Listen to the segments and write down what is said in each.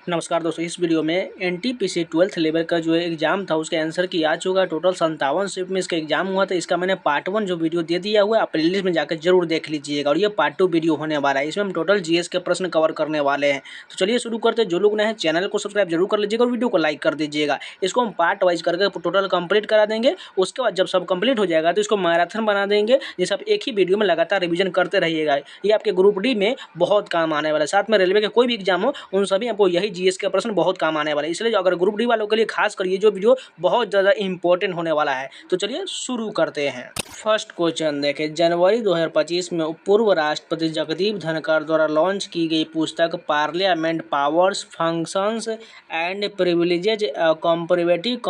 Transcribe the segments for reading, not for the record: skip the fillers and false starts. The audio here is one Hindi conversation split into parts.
नमस्कार दोस्तों, इस वीडियो में एनटीपीसी 12th लेवल का जो है एग्जाम था उसके आंसर की आ चुका है। टोटल 57 शिफ्ट में इसका एग्जाम हुआ था। इसका मैंने पार्ट 1 जो वीडियो दे दिया हुआ है, आप प्लेलिस्ट में जाकर जरूर देख लीजिएगा। और ये पार्ट 2 वीडियो होने वाला है। इसमें हम टोटल जीएस के प्रश्न कवर करने वाले हैं। तो चलिए शुरू करते हैं। जो लोग नए हैं चैनल को सब्सक्राइब जरूर कर लीजिएगा और वीडियो को लाइक कर दीजिएगा। इसको हम पार्ट वाइज करके टोटल कंप्लीट करा देंगे। उसके बाद जब सब कंप्लीट हो जाएगा तो इसको मैराथन बना देंगे, जिसे आप एक ही वीडियो में लगातार रिविजन करते रहिएगा। ये आपके ग्रुप डी में बहुत काम आने वाला है। साथ में रेलवे के कोई भी एग्जाम हो उन सभी आपको यही जीएस के प्रश्न बहुत काम आने वाला है। इसलिए अगर ग्रुप डी वालों के लिए खास कर ये जो वीडियो बहुत ज़्यादा इंपॉर्टेंट होने वाला है। तो चलिए शुरू करते हैं। फर्स्ट क्वेश्चन देखें, जनवरी 2025 में पूर्व राष्ट्रपति जगदीप धनखड़ द्वारा लॉन्च की गई पुस्तक parliament powers, functions and privileges comparative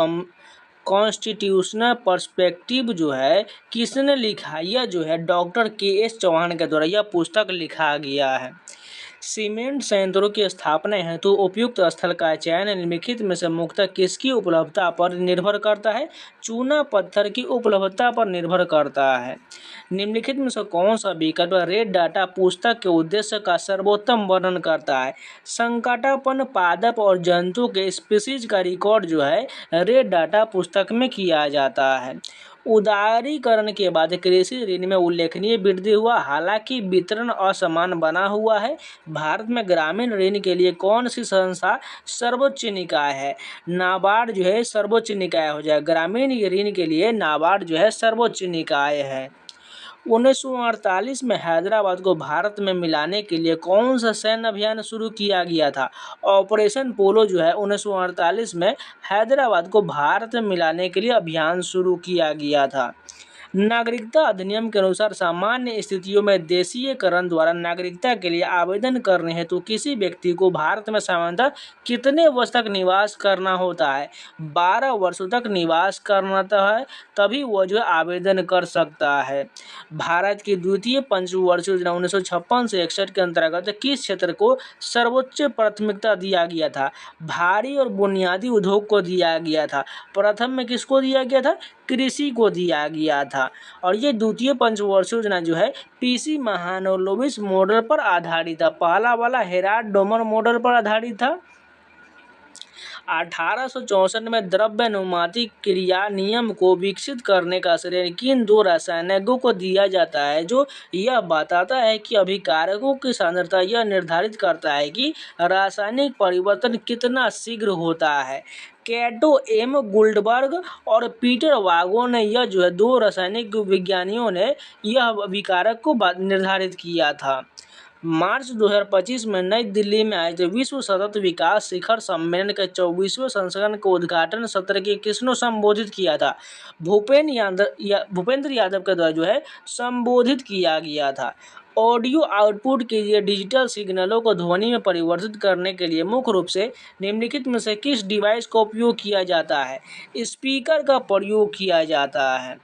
constitutional perspective जो है किसने लिखा? यह जो है डॉक्टर के.एस. चौहान के द्वारा यह पुस्तक लिखा गया है। सीमेंट संयंत्रों की स्थापना हेतु उपयुक्त स्थल का चयन निम्नलिखित में से मुख्यतः किसकी उपलब्धता पर निर्भर करता है? चूना पत्थर की उपलब्धता पर निर्भर करता है। निम्नलिखित में से कौन सा विकल्प रेड डाटा पुस्तक के उद्देश्य का सर्वोत्तम वर्णन करता है? संकटापन्न पादप और जंतु के स्पीसीज का रिकॉर्ड जो है रेड डाटा पुस्तक में किया जाता है। उदारीकरण के बाद कृषि ऋण में उल्लेखनीय वृद्धि हुआ, हालांकि वितरण असमान बना हुआ है। भारत में ग्रामीण ऋण के लिए कौन सी संस्था सर्वोच्च निकाय है? नाबार्ड जो है सर्वोच्च निकाय हो जाए। ग्रामीण ऋण के लिए नाबार्ड जो है सर्वोच्च निकाय है। 1948 में हैदराबाद को भारत में मिलाने के लिए कौन सा सैन्य अभियान शुरू किया गया था? ऑपरेशन पोलो जो है 1948 में हैदराबाद को भारत में मिलाने के लिए अभियान शुरू किया गया था। नागरिकता अधिनियम के अनुसार सामान्य स्थितियों में देशीयकरण द्वारा नागरिकता के लिए आवेदन करने हेतु किसी व्यक्ति को भारत में सामान्यतः कितने वर्ष तक निवास करना होता है? 12 वर्षों तक निवास करना है, तभी वह जो आवेदन कर सकता है। भारत की द्वितीय पंचवर्षीय योजना 1956 से 61 के अंतर्गत किस क्षेत्र को सर्वोच्च प्राथमिकता दिया गया था? भारी और बुनियादी उद्योग को दिया गया था। प्रथम में किसको दिया गया था? कृषि को दिया गया था। और ये द्वितीय पंचवर्षीय योजना जो है पीसी महालनोबिस मॉडल पर आधारित था। पहला वाला हेराल्ड डोमर मॉडल पर आधारित था। 1864 में द्रव्यानुपाती क्रिया नियम को विकसित करने का श्रेय किन दो रसायनज्ञों को दिया जाता है, जो यह बताता है कि अभिकारकों की सांद्रता यह निर्धारित करता है कि रासायनिक परिवर्तन कितना शीघ्र होता है? कैटो एम गुल्डबर्ग और पीटर वागो ने यह जो है दो रासायनिक विज्ञानियों ने यह अभिकारक को निर्धारित किया था। मार्च 2025 में नई दिल्ली में आयोजित विश्व सतत विकास शिखर सम्मेलन के 24वें संस्करण के उद्घाटन सत्र के किसने संबोधित किया था? भूपेंद्र यादव के द्वारा जो है संबोधित किया गया था। ऑडियो आउटपुट के लिए डिजिटल सिग्नलों को ध्वनि में परिवर्तित करने के लिए मुख्य रूप से निम्नलिखित में से किस डिवाइस का उपयोग किया जाता है? स्पीकर का प्रयोग किया जाता है।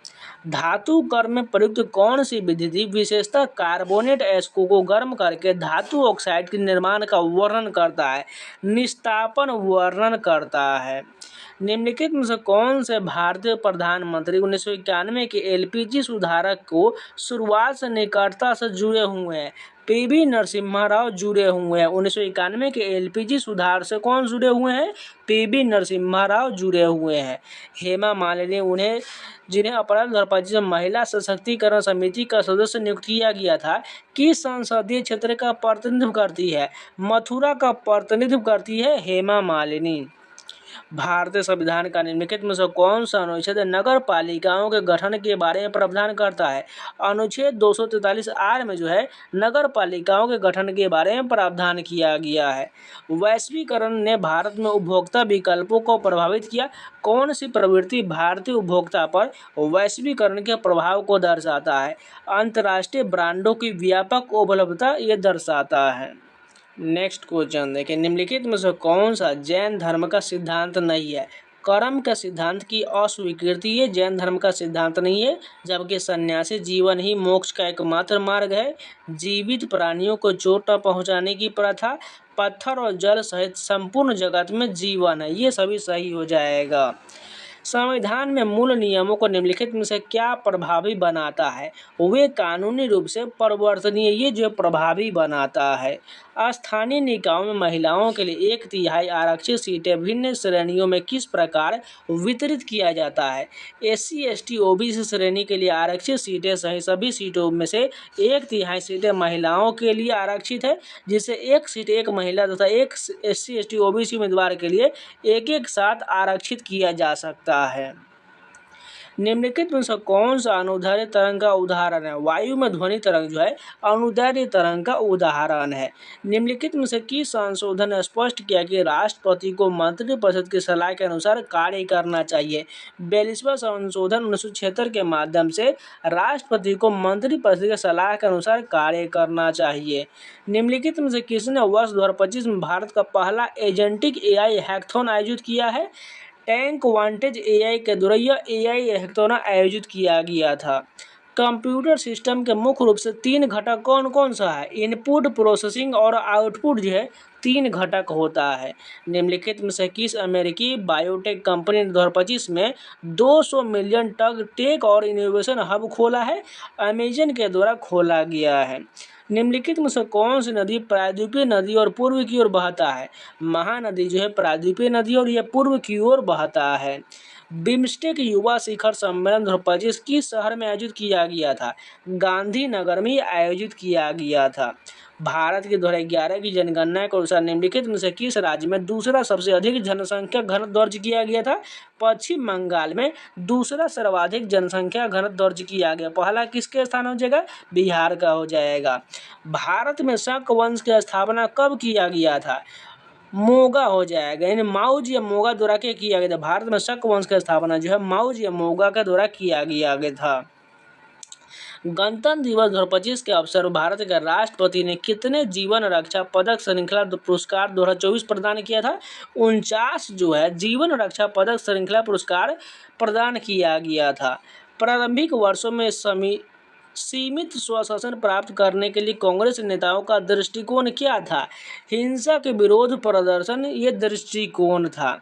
धातु कर्म में प्रयुक्त कौन सी विधि थी? विशेषतः कार्बोनेट एस्को को गर्म करके धातु ऑक्साइड के निर्माण का वर्णन करता है। निस्तापन वर्णन करता है। निम्नलिखित में से कौन से भारतीय प्रधानमंत्री 1991 के एलपीजी सुधारक को शुरुआत से निकटता से जुड़े हुए हैं? पीवी नरसिम्हा राव जुड़े हुए हैं। 1991 के एलपीजी सुधार से कौन जुड़े हुए हैं? पीवी नरसिम्हा राव जुड़े हुए हैं। हेमा मालिनी जिन्हें अप्रैल 2025 में महिला सशक्तिकरण समिति का सदस्य नियुक्त किया गया था, किस संसदीय क्षेत्र का प्रतिनिधित्व करती है? मथुरा का प्रतिनिधित्व करती है हेमा मालिनी। भारतीय संविधान का निम्नलिखित में से कौन सा अनुच्छेद नगर पालिकाओं के गठन के बारे में प्रावधान करता है? अनुच्छेद 243 आर में जो है नगर पालिकाओं के गठन के बारे में प्रावधान किया गया है। वैश्वीकरण ने भारत में उपभोक्ता विकल्पों को प्रभावित किया। कौन सी प्रवृत्ति भारतीय उपभोक्ता पर वैश्वीकरण के प्रभाव को दर्शाता है? अंतर्राष्ट्रीय ब्रांडों की व्यापक उपलब्धता ये दर्शाता है। नेक्स्ट क्वेश्चन देखें, निम्नलिखित में से कौन सा जैन धर्म का सिद्धांत नहीं है? कर्म का सिद्धांत की अस्वीकृति ये जैन धर्म का सिद्धांत नहीं है, जबकि सन्यासी जीवन ही मोक्ष का एकमात्र मार्ग है। जीवित प्राणियों को चोट न पहुंचाने की प्रथा, पत्थर और जल सहित संपूर्ण जगत में जीवन है, ये सभी सही हो जाएगा। संविधान में मूल नियमों को निम्नलिखित में से क्या प्रभावी बनाता है? वे कानूनी रूप से परिवर्तनीय, ये जो प्रभावी बनाता है। स्थानीय निकायों में महिलाओं के लिए 1/3 आरक्षित सीटें भिन्न श्रेणियों में किस प्रकार वितरित किया जाता है। SC ST OBC श्रेणी के लिए आरक्षित सीटें सहित सभी सीटों में से 1/3 सीटें महिलाओं के लिए आरक्षित है, जिससे एक सीट एक महिला तथा एक SC ST OBC उम्मीदवार के लिए एक साथ आरक्षित किया जा सकता है। निम्नलिखित में से कौन सा अनुदैर्ध्य तरंग का उदाहरण है। वायु में ध्वनि तरंग जो है अनुदैर्ध्य तरंग का उदाहरण है। निम्नलिखित में से किस संशोधन ने स्पष्ट किया कि राष्ट्रपति को मंत्रिपरिषद की सलाह के अनुसार कार्य करना चाहिए। 42वां संशोधन 1976 के माध्यम से राष्ट्रपति को मंत्रिपरिषद की सलाह के अनुसार कार्य करना चाहिए। निम्नलिखित में से किसने वर्ष 2025 में भारत का पहला एजेंटिक AI हैकाथॉन आयोजित किया है। टैंक वांटेज AI के द्वारा यह AI हैकाथॉन आयोजित किया गया था। कंप्यूटर सिस्टम के मुख्य रूप से 3 घटक कौन कौन सा है। इनपुट, प्रोसेसिंग और आउटपुट जो है 3 घटक होता है। निम्नलिखित में से किस अमेरिकी बायोटेक कंपनी ने 2025 में 200 मिलियन टन टेक और इनोवेशन हब खोला है। अमेजन के द्वारा खोला गया है। निम्नलिखित में से कौन सी नदी प्रायद्वीपीय नदी और पूर्व की ओर बहता है। महानदी जो है प्रायद्वीपीय नदी और यह पूर्व की ओर बहता है। बिम्स्टेक युवा शिखर सम्मेलन 2025 किस शहर में आयोजित किया गया था। गांधीनगर में आयोजित किया गया था। भारत की 2011 की जनगणना के अनुसार निम्नलिखित में से किस राज्य में दूसरा सबसे अधिक जनसंख्या घनत्व दर्ज किया गया था। पश्चिम बंगाल में दूसरा सर्वाधिक जनसंख्या घनत्व दर्ज किया गया। पहला किसके स्थान हो जाएगा, बिहार का हो जाएगा। भारत में शक वंश की स्थापना कब किया गया था। मोगा हो जाएगा, यानी माउज या मोगा द्वारा किया गया था। भारत में शक वंश की स्थापना जो है माउज या मोगा के द्वारा किया गया था। गणतंत्र दिवस 2025 के अवसर पर भारत के राष्ट्रपति ने कितने जीवन रक्षा पदक श्रृंखला पुरस्कार 2024 प्रदान किया था। 49 जो है जीवन रक्षा पदक श्रृंखला पुरस्कार प्रदान किया गया था। प्रारंभिक वर्षों में सीमित स्वशासन प्राप्त करने के लिए कांग्रेस नेताओं का दृष्टिकोण क्या था। हिंसा के विरोध प्रदर्शन ये दृष्टिकोण था।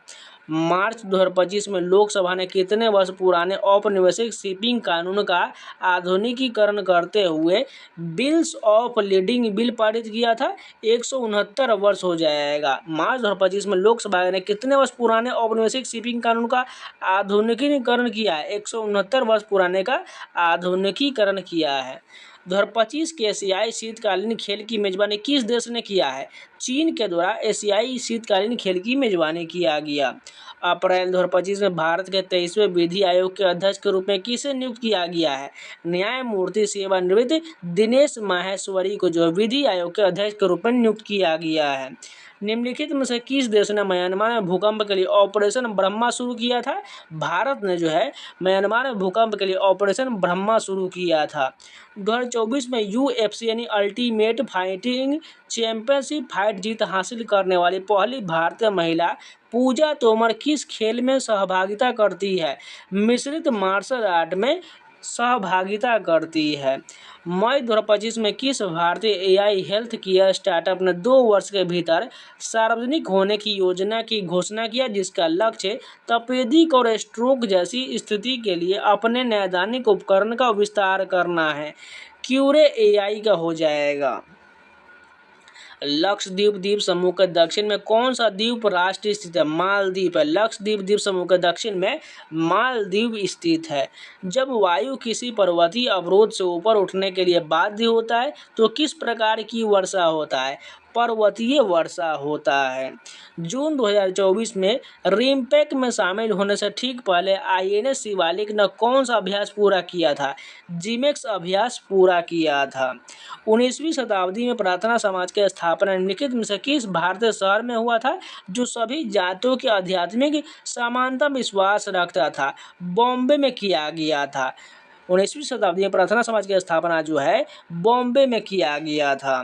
मार्च 2025 में लोकसभा ने कितने वर्ष पुराने औपनिवेशिक शिपिंग कानून का आधुनिकीकरण करते हुए बिल्स ऑफ लीडिंग बिल पारित किया था। 169 वर्ष हो जाएगा। मार्च 2025 में लोकसभा ने कितने वर्ष पुराने औपनिवेशिक शिपिंग कानून का आधुनिकीकरण किया है। 169 वर्ष पुराने का आधुनिकीकरण किया है। 2025 के एशियाई शीतकालीन खेल की मेजबानी किस देश ने किया है। चीन के द्वारा एशियाई शीतकालीन खेल की मेजबानी किया गया। अप्रैल 2025 में भारत के 23वें विधि आयोग के अध्यक्ष के रूप में किसे नियुक्त किया गया है। न्यायमूर्ति सेवानिवृत्त दिनेश माहेश्वरी को जो विधि आयोग के अध्यक्ष के रूप में नियुक्त किया गया है। निम्नलिखित में से किस देश ने म्यांमार में भूकंप के लिए ऑपरेशन ब्रह्मा शुरू किया था। भारत ने जो है म्यांमार में भूकंप के लिए ऑपरेशन ब्रह्मा शुरू किया था। 2024 में UFC यानी अल्टीमेट फाइटिंग चैंपियनशिप फाइट जीत हासिल करने वाली पहली भारतीय महिला पूजा तोमर किस खेल में सहभागिता करती है। मिश्रित मार्शल आर्ट में सहभागिता करती है। मई 2025 में किस भारतीय AI हेल्थ केयर स्टार्टअप ने 2 वर्ष के भीतर सार्वजनिक होने की योजना की घोषणा किया, जिसका लक्ष्य तपेदिक और स्ट्रोक जैसी स्थिति के लिए अपने नैदानिक उपकरण का विस्तार करना है। क्यूरे AI का हो जाएगा। लक्षद्वीप द्वीप समूह के दक्षिण में कौन सा द्वीप राष्ट्र स्थित है। मालदीव है। लक्षद्वीप द्वीप समूह के दक्षिण में मालदीव स्थित है। जब वायु किसी पर्वतीय अवरोध से ऊपर उठने के लिए बाध्य होता है तो किस प्रकार की वर्षा होता है। पर्वतीय वर्षा होता है। जून 2024 में रिम्पेक में शामिल होने से ठीक पहले INS शिवालिक ने कौन सा अभ्यास पूरा किया था। जिमेक्स अभ्यास पूरा किया था। 19वीं शताब्दी में प्रार्थना समाज की स्थापना निम्नलिखित में से किस भारतीय शहर में हुआ था जो सभी जातियों के आध्यात्मिक समानता विश्वास रखता था। बॉम्बे में किया गया था। 19वीं शताब्दी में प्रार्थना समाज की स्थापना जो है बॉम्बे में किया गया था।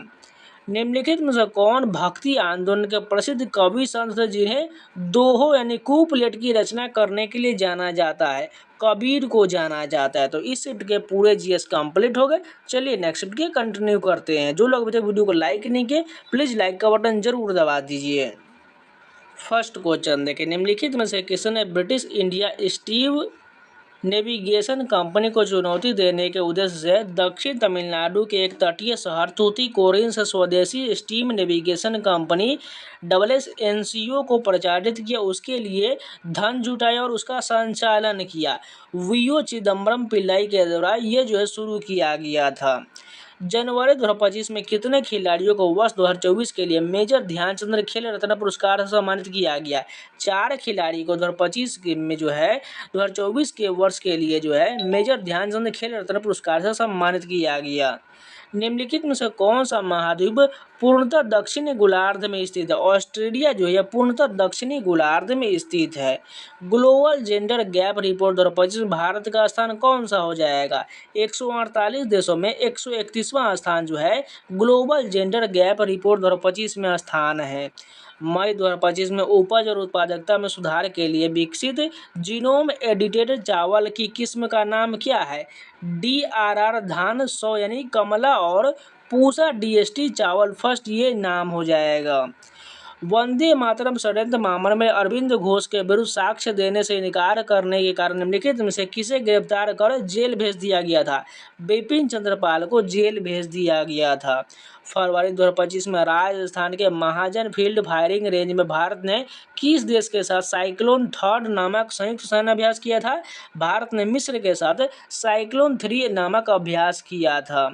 निम्नलिखित में से कौन भक्ति आंदोलन के प्रसिद्ध कवि संत थे जिन्हें दोहो यानी कूपलेट की रचना करने के लिए जाना जाता है। कबीर को जाना जाता है। तो इस शिफ्ट के पूरे GS कंप्लीट हो गए। चलिए नेक्स्ट शिफ्ट के कंटिन्यू करते हैं। जो लोग अभी तक वीडियो को लाइक नहीं किए प्लीज़ लाइक का बटन जरूर दबा दीजिए। फर्स्ट क्वेश्चन देखिए, निम्नलिखित में से किसने British India Steve navigation company को चुनौती देने के उद्देश्य से दक्षिण तमिलनाडु के एक तटीय शहर तूतीकोरिन से स्वदेशी स्टीम नेविगेशन कंपनी एसएनसीओ को प्रचारित किया, उसके लिए धन जुटाया और उसका संचालन किया। वीओ चिदम्बरम पिल्लाई के द्वारा ये जो है शुरू किया गया था। जनवरी 2025 में कितने खिलाड़ियों को वर्ष 2024 के लिए मेजर ध्यानचंद खेल रत्न पुरस्कार से सम्मानित किया गया? 4 खिलाड़ी को 2025 में जो है 2024 के वर्ष के लिए जो है मेजर ध्यानचंद खेल रत्न पुरस्कार से सम्मानित किया गया। निम्नलिखित में से कौन सा महाद्वीप पूर्णतः दक्षिणी गोलार्ध में स्थित है? ऑस्ट्रेलिया जो है पूर्णतः दक्षिणी गोलार्ध में स्थित है। ग्लोबल जेंडर गैप रिपोर्ट 2025 में भारत का स्थान कौन सा हो जाएगा? 148 देशों में 131वां स्थान जो है ग्लोबल जेंडर गैप रिपोर्ट 2025 में स्थान है। मई 2025 में उपज और उत्पादकता में सुधार के लिए विकसित जीनोम एडिटेड चावल की किस्म का नाम क्या है? DRR धान 100 यानी कमला और पूसा DST चावल फर्स्ट, ये नाम हो जाएगा। वंदे मातरम षड्यंत्र मामले में अरविंद घोष के विरुद्ध साक्ष्य देने से इनकार करने के कारण निम्नलिखित में से किसे गिरफ्तार कर जेल भेज दिया गया था? बिपिन चंद्रपाल को जेल भेज दिया गया था। फरवरी 2025 में राजस्थान के महाजन फील्ड फायरिंग रेंज में भारत ने किस देश के साथ साइक्लोन थर्ड नामक संयुक्त सैन्य अभ्यास किया था? भारत ने मिस्र के साथ साइक्लोन 3 नामक अभ्यास किया था।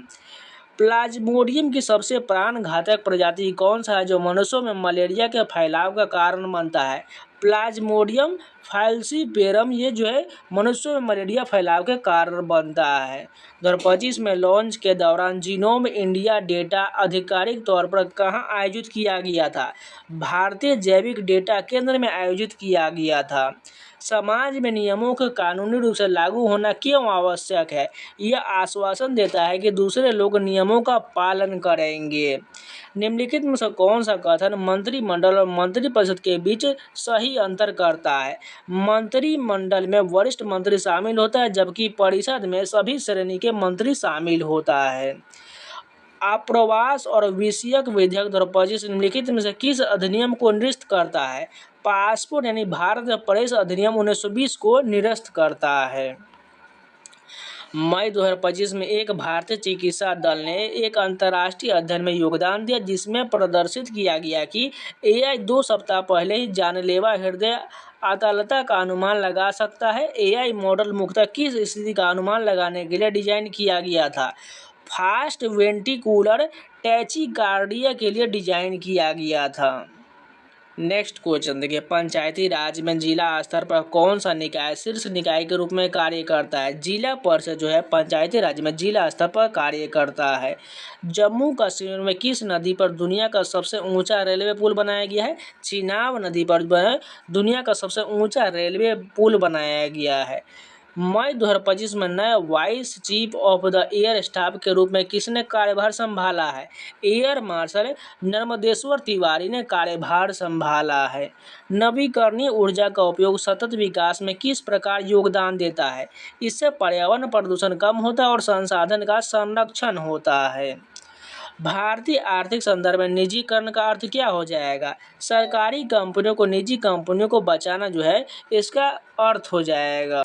प्लाज्मोडियम की सबसे प्राणघातक प्रजाति कौन सा है जो मनुष्यों में मलेरिया के फैलाव का कारण बनता है? प्लाज्मोडियम फैल्सीपेरम, ये जो है मनुष्यों में मलेरिया फैलाव के कारण बनता है। 2025 में लॉन्च के दौरान जीनोम इंडिया डेटा आधिकारिक तौर पर कहाँ आयोजित किया गया था? भारतीय जैविक डेटा केंद्र में आयोजित किया गया था। समाज में नियमों का कानूनी रूप से लागू होना क्यों आवश्यक है? यह आश्वासन देता है कि दूसरे लोग नियमों का पालन करेंगे। निम्नलिखित में से कौन सा कथन मंत्रिमंडल और मंत्रिपरिषद के बीच सही अंतर करता है? मंत्रिमंडल में वरिष्ठ मंत्री शामिल होता है जबकि परिषद में सभी श्रेणी के मंत्री शामिल होता है। आप्रवास और विषयक विधेयक 2025 निम्नलिखित में से किस अधिनियम को निरस्त करता है? पासपोर्ट यानी भारत में प्रवेश अधिनियम 1920 को निरस्त करता है। मई 2025 में एक भारतीय चिकित्सा दल ने एक अंतर्राष्ट्रीय अध्ययन में योगदान दिया जिसमें प्रदर्शित किया गया कि AI 2 सप्ताह पहले ही जानलेवा हृदय आतालता का अनुमान लगा सकता है। AI मॉडल मुख्यतः किस स्थिति का अनुमान लगाने के लिए डिजाइन किया गया था? फास्ट वेंटिकुलर टैचिकार्डिया के लिए डिजाइन किया गया था। नेक्स्ट क्वेश्चन देखिए, पंचायती राज में जिला स्तर पर कौन सा निकाय शीर्ष निकाय के रूप में कार्य करता है? जिला परिषद जो है पंचायती राज में जिला स्तर पर कार्य करता है। जम्मू कश्मीर में किस नदी पर दुनिया का सबसे ऊंचा रेलवे पुल बनाया गया है? चिनाब नदी पर दुनिया का सबसे ऊंचा रेलवे पुल बनाया गया है। मई 2025 में नए vice chief of the air staff के रूप में किसने कार्यभार संभाला है? एयर मार्शल नर्मदेश्वर तिवारी ने कार्यभार संभाला है। नवीकरणीय ऊर्जा का उपयोग सतत विकास में किस प्रकार योगदान देता है? इससे पर्यावरण प्रदूषण कम होता है और संसाधन का संरक्षण होता है। भारतीय आर्थिक संदर्भ में निजीकरण का अर्थ क्या हो जाएगा? सरकारी कंपनियों को निजी कंपनियों को बचाना जो है इसका अर्थ हो जाएगा।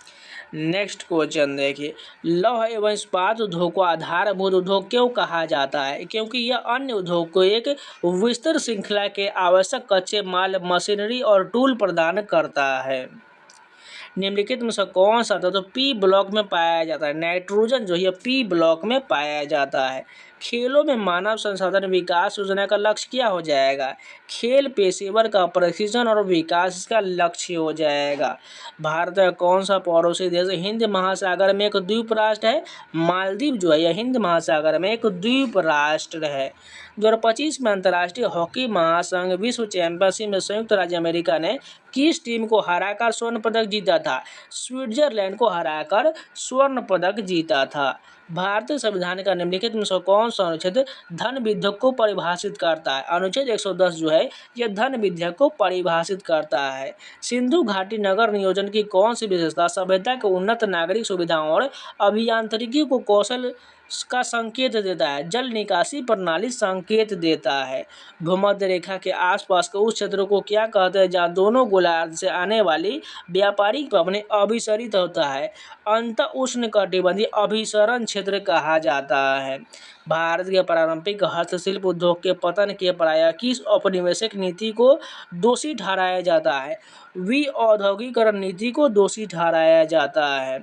नेक्स्ट क्वेश्चन देखिए, लौह एवं इस्पात उद्योग को आधारभूत उद्योग क्यों कहा जाता है? क्योंकि यह अन्य उद्योग को एक विस्तृत श्रृंखला के आवश्यक कच्चे माल, मशीनरी और टूल प्रदान करता है। निम्नलिखित में से कौन सा तत्व P ब्लॉक में पाया जाता है? नाइट्रोजन जो है P ब्लॉक में पाया जाता है। खेलों में मानव संसाधन विकास योजना का लक्ष्य क्या हो जाएगा? खेल पेशेवर का प्रशिक्षण और विकास इसका लक्ष्य हो जाएगा। भारत का कौन सा पड़ोसी देश हिंद महासागर में एक द्वीप राष्ट्र है? मालदीव जो है यह हिंद महासागर में एक द्वीप राष्ट्र है। 2025 में अंतर्राष्ट्रीय हॉकी महासंघ विश्व चैंपियनशिप में संयुक्त राज्य अमेरिका ने किस टीम को हराकर स्वर्ण पदक जीता था? स्विट्जरलैंड को हराकर स्वर्ण पदक जीता था। भारतीय संविधान का निम्नलिखित में से कौन सा अनुच्छेद धन विधेयक को परिभाषित करता है? अनुच्छेद 110 जो है यह धन विधेयक को परिभाषित करता है। सिंधु घाटी नगर नियोजन की कौन सी विशेषता सभ्यता के उन्नत नागरिक सुविधाओं और अभियांत्रिकी को कौशल का संकेत देता है। जल निकासी प्रणाली संकेत देता है। भूमध्य रेखा के आसपास के उस क्षेत्र को क्या कहते हैं जहाँ दोनों गोलार्ध से आने वाली व्यापारिक पवनें अभिसरित होता है। अंत उष्णकटिबंधीय अभिसरण क्षेत्र कहा जाता है। भारत के पारंपरिक हस्तशिल्प उद्योग के पतन के प्रायः किस औपनिवेशिक नीति को दोषी ठहराया जाता है? औद्योगिकरण नीति को दोषी ठहराया जाता है।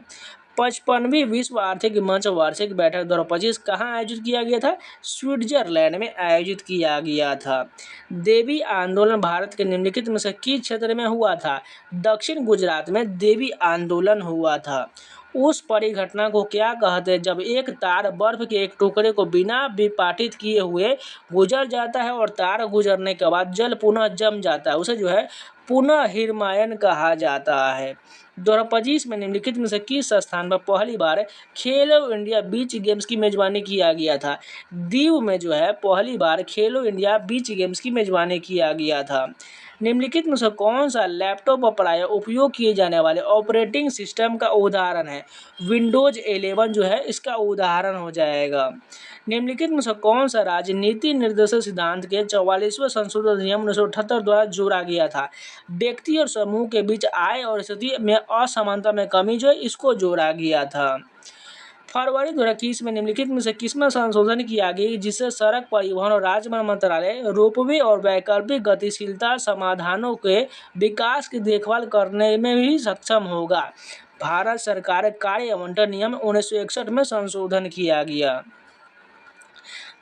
55वीं विश्व आर्थिक मंच वार्षिक बैठक 2025 कहाँ आयोजित किया गया था? स्विट्जरलैंड में आयोजित किया गया था। देवी आंदोलन भारत के निम्नलिखित में से किस क्षेत्र में हुआ था? दक्षिण गुजरात में देवी आंदोलन हुआ था। उस परिघटना को क्या कहते हैं जब एक तार बर्फ के एक टुकड़े को बिना विपाटित किए हुए गुजर जाता है और तार गुजरने के बाद जल पुनः जम जाता है, उसे जो है पुनः हिरमायन कहा जाता है। 2025 में निम्नलिखित में से किस स्थान पर पहली बार खेलो इंडिया बीच गेम्स की मेजबानी किया गया था? दीव में जो है पहली बार खेलो इंडिया बीच गेम्स की मेजबानी किया गया था। निम्नलिखित में से कौन सा लैपटॉप पर प्रायः उपयोग किए जाने वाले ऑपरेटिंग सिस्टम का उदाहरण है? विंडोज 11 जो है इसका उदाहरण हो जाएगा। निम्नलिखित में से कौन सा राज्य नीति निर्देशक सिद्धांत के 44वें संशोधन अधिनियम 1978 द्वारा जोड़ा गया था? व्यक्ति और समूह के बीच आय और स्थिति में असमानता में कमी जो है इसको जोड़ा गया था। फरवरी 2021 में निम्नलिखित में से किसमें संशोधन किया गया जिससे सड़क परिवहन और राजमार्ग मंत्रालय रोपवे और वैकल्पिक गतिशीलता समाधानों के विकास की देखभाल करने में भी सक्षम होगा? भारत सरकार कार्य आवंटन नियम 1961 में संशोधन किया गया।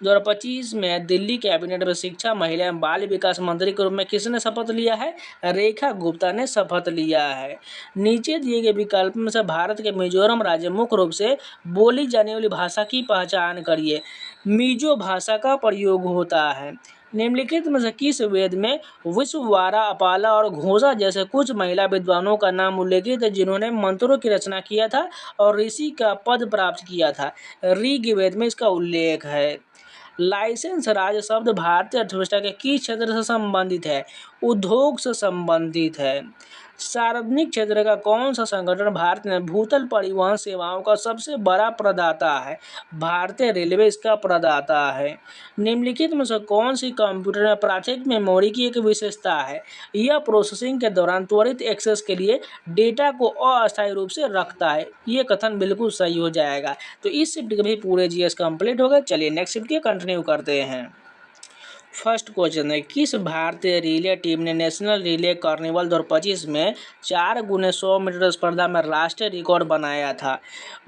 2025 में दिल्ली कैबिनेट में शिक्षा, महिला एवं बाल विकास मंत्री के रूप में किसने शपथ लिया है? रेखा गुप्ता ने शपथ लिया है। नीचे दिए गए विकल्प में से भारत के मिजोरम राज्य मुख्य रूप से बोली जाने वाली भाषा की पहचान करिए। मिजो भाषा का प्रयोग होता है। निम्नलिखित में से किस वेद में विश्ववारा, अपाला और घोषा जैसे कुछ महिला विद्वानों का नाम उल्लेखित है जिन्होंने मंत्रों की रचना किया था और ऋषि का पद प्राप्त किया था? ऋग्वेद में इसका उल्लेख है। लाइसेंस राज्य शब्द भारतीय अर्थव्यवस्था के किस क्षेत्र से संबंधित है? उद्योग से संबंधित है। सार्वजनिक क्षेत्र का कौन सा संगठन भारत में भूतल परिवहन सेवाओं का सबसे बड़ा प्रदाता है? भारतीय रेलवे इसका प्रदाता है। निम्नलिखित में से कौन सी कंप्यूटर में प्राथमिक मेमोरी की एक विशेषता है? यह प्रोसेसिंग के दौरान त्वरित एक्सेस के लिए डेटा को अस्थायी रूप से रखता है। ये कथन बिल्कुल सही हो जाएगा। तो इस शिफ्ट के भी पूरे जीएस कंप्लीट हो गए। चलिए नेक्स्ट शिफ्ट के कंटिन्यू करते हैं। फर्स्ट क्वेश्चन है, किस भारतीय रिले टीम ने नेशनल रिले कार्निवल 2025 में 4x100 मीटर स्पर्धा में राष्ट्रीय रिकॉर्ड बनाया था?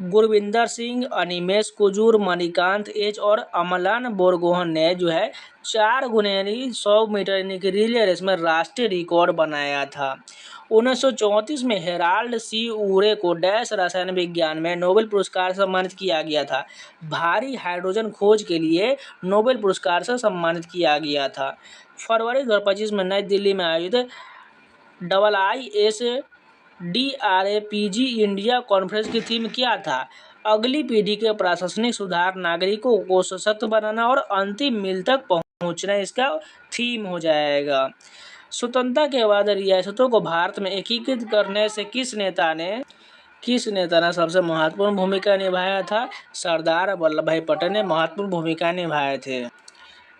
गुरविंदर सिंह, अनिमेश कुजूर, मणिकांत एच और अमलान बोरगोहन ने जो है 4x100 मीटर यानी कि रिले रेस में राष्ट्रीय रिकॉर्ड बनाया था। 1934 में हेराल्ड सी ऊरे को डैश रसायन विज्ञान में नोबेल पुरस्कार से सम्मानित किया गया था। भारी हाइड्रोजन खोज के लिए नोबेल पुरस्कार से सम्मानित किया गया था। फरवरी 2025 में नई दिल्ली में आयोजित IISDRAPG इंडिया कॉन्फ्रेंस की थीम क्या था? अगली पीढ़ी के प्रशासनिक सुधार, नागरिकों को सशक्त बनाना और अंतिम मील तक पहुंचना इसका थीम हो जाएगा। स्वतंत्रता के बाद रियासतों को भारत में एकीकृत करने से किस नेता ने सबसे महत्वपूर्ण भूमिका निभाया था? सरदार वल्लभ भाई पटेल ने महत्वपूर्ण भूमिका निभाए थे।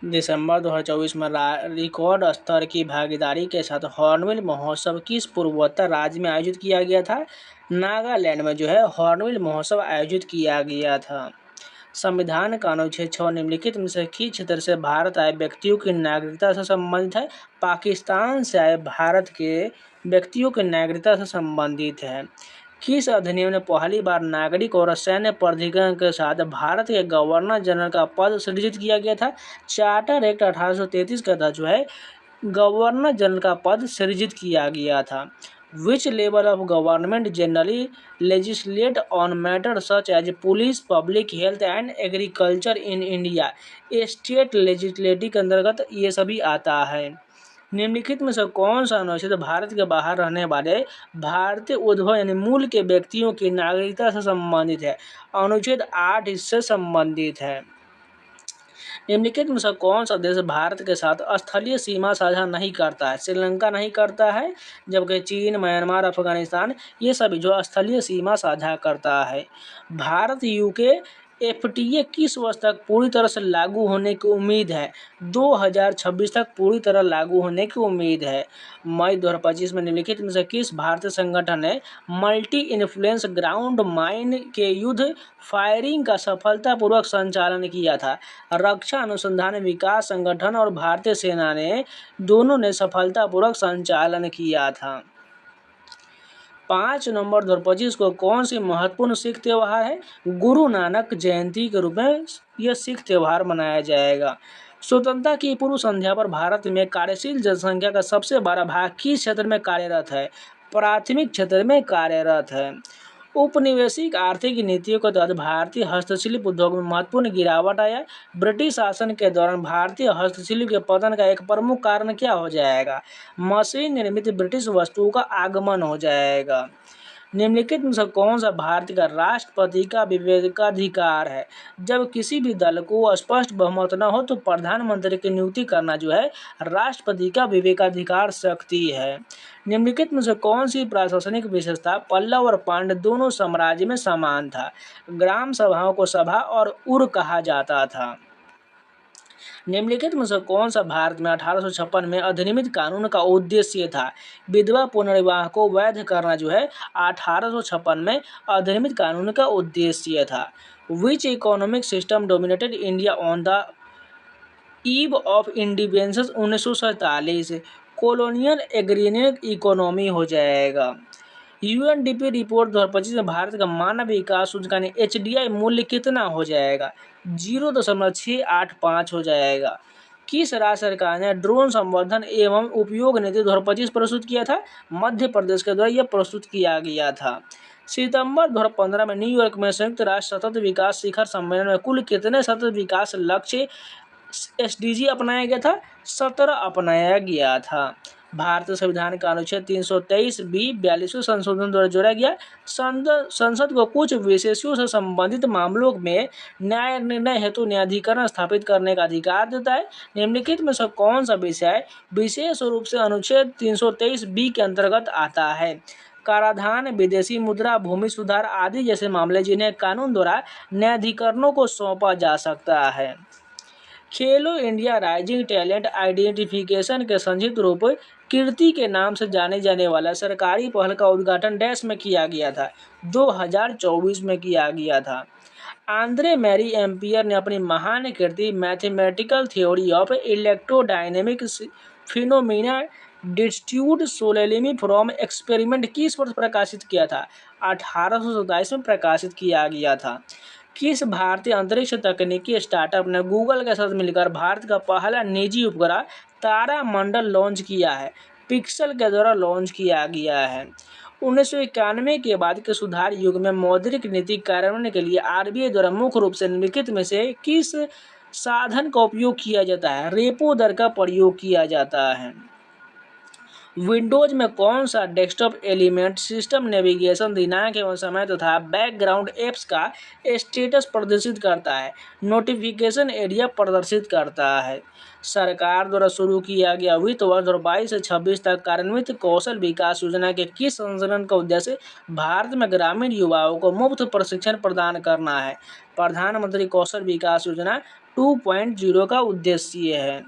दिसंबर 2024 में रिकॉर्ड स्तर की भागीदारी के साथ हॉर्नबिल महोत्सव किस पूर्वोत्तर राज्य में आयोजित किया गया था? नागालैंड में जो है हॉर्नबिल महोत्सव आयोजित किया गया था। संविधान का अनुच्छेद 6 निम्नलिखित में से किस क्षेत्र से भारत आए व्यक्तियों की नागरिकता से संबंधित है? पाकिस्तान से आए भारत के व्यक्तियों की नागरिकता से संबंधित है। किस अधिनियम ने पहली बार नागरिक और सैन्य प्राधिकरण के साथ भारत के गवर्नर जनरल का पद सृजित किया गया था? चार्टर एक्ट 1833 का था जो है गवर्नर जनरल का पद सृजित किया गया था। Which level of government generally legislate on matters such as police, public health and agriculture in India? State legislative के अंतर्गत ये सभी आता है। निम्नलिखित में से कौन सा अनुच्छेद भारत के बाहर रहने वाले भारतीय उद्भव यानी मूल के व्यक्तियों की नागरिकता से संबंधित है? अनुच्छेद 8 इससे संबंधित है। निम्नलिखित में से कौन सा देश भारत के साथ स्थलीय सीमा साझा नहीं करता है? श्रीलंका नहीं करता है, जबकि चीन, म्यांमार, अफगानिस्तान ये सभी जो स्थलीय सीमा साझा करता है। भारत यूके एफटीए किस वर्ष तक पूरी तरह से लागू होने की उम्मीद है? 2026 तक पूरी तरह लागू होने की उम्मीद है। मई 2025 में निम्नलिखित में से किस भारतीय संगठन ने मल्टी इन्फ्लुएंस ग्राउंड माइन के युद्ध फायरिंग का सफलतापूर्वक संचालन किया था? रक्षा अनुसंधान विकास संगठन और भारतीय सेना ने दोनों ने सफलतापूर्वक संचालन किया था। 5 नवंबर 2025 को कौन सी महत्वपूर्ण सिख त्यौहार है? गुरु नानक जयंती के रूप में यह सिख त्यौहार मनाया जाएगा। स्वतंत्रता की पूर्व संध्या पर भारत में कार्यशील जनसंख्या का सबसे बड़ा भाग किस क्षेत्र में कार्यरत है? प्राथमिक क्षेत्र में कार्यरत है। उपनिवेशिक आर्थिक नीतियों के तहत भारतीय हस्तशिल्प उद्योग में महत्वपूर्ण गिरावट आया। ब्रिटिश शासन के दौरान भारतीय हस्तशिल्प के पतन का एक प्रमुख कारण क्या हो जाएगा? मशीन निर्मित ब्रिटिश वस्तुओं का आगमन हो जाएगा। निम्नलिखित में से कौन सा भारत का राष्ट्रपति का विवेकाधिकार है? जब किसी भी दल को स्पष्ट बहुमत न हो तो प्रधानमंत्री की नियुक्ति करना जो है राष्ट्रपति का विवेकाधिकार शक्ति है। निम्नलिखित में से कौन सी प्रशासनिक विशेषता पल्लव और पांड्य दोनों साम्राज्य में समान था? ग्राम सभाओं को सभा और उर कहा जाता था। निम्नलिखित में से कौन सा भारत में 1856 में अधिनियमित कानून का उद्देश्य था? विधवा पुनर्विवाह को वैध करना जो है 1856 में अधिनियमित कानून का उद्देश्य था। Which economic system dominated India on the eve of independence 1947? Colonial agrarian economy हो जाएगा। यूएनडीपी रिपोर्ट 2025 में भारत का मानव विकास सूचकांक एचडीआई मूल्य कितना हो जाएगा? 0.685 हो जाएगा। किस राज्य सरकार ने ड्रोन संवर्धन एवं उपयोग नीति 2025 प्रस्तुत किया था? मध्य प्रदेश के द्वारा यह प्रस्तुत किया गया था। सितंबर 2015 में न्यूयॉर्क में संयुक्त राष्ट्र सतत विकास शिखर सम्मेलन में कुल कितने सतत विकास लक्ष्य एसडीजी अपनाया गया था? 17 अपनाया गया था। भारतीय संविधान का अनुच्छेद 323 बी 42वें संशोधन द्वारा जोड़ा गया। संसद को कुछ विषयों से संबंधित मामलों में न्याय निर्णय हेतु न्यायाधिकरण स्थापित करने का अधिकार देता है। निम्नलिखित में से कौन सा विषय विशेष रूप से अनुच्छेद 323 बी के अंतर्गत आता है? कराधान, विदेशी मुद्रा, भूमि सुधार आदि जैसे मामले जिन्हें कानून द्वारा न्यायाधिकरणों को सौंपा जा सकता है। खेलो इंडिया राइजिंग टैलेंट आइडेंटिफिकेशन के संक्षिप्त रूप कीर्ति के नाम से जाने जाने वाला सरकारी पहल का उद्घाटन डैश में किया गया था? 2024 में किया गया था। आंद्रे मैरी एम्पियर ने अपनी महान कृति mathematical theory of electrodynamic phenomena distribute solely from experiment किस वर्ष प्रकाशित किया था? 1827 में प्रकाशित किया गया था। किस भारतीय अंतरिक्ष तकनीकी स्टार्टअप ने गूगल के साथ मिलकर भारत का पहला निजी उपग्रह तारामंडल लॉन्च किया है? पिक्सल के द्वारा लॉन्च किया गया है। 1991 के बाद के सुधार युग में मौद्रिक नीति कार्यान्वयन के लिए आरबीआई द्वारा मुख्य रूप से निम्नलिखित में से किस साधन का उपयोग किया जाता है? रेपो दर का प्रयोग किया जाता है। विंडोज में कौन सा डेस्कटॉप एलिमेंट सिस्टम नेविगेशन, दिनांक एवं समय तथा बैकग्राउंड एप्स का स्टेटस प्रदर्शित करता है? नोटिफिकेशन एरिया प्रदर्शित करता है। सरकार द्वारा शुरू किया गया वित्त वर्ष 2022 से 26 तक कार्यान्वित कौशल विकास योजना के किस संशोधन का उद्देश्य भारत में ग्रामीण युवाओं को मुफ्त प्रशिक्षण प्रदान करना है? प्रधानमंत्री कौशल विकास योजना 2.0 का उद्देश्य है।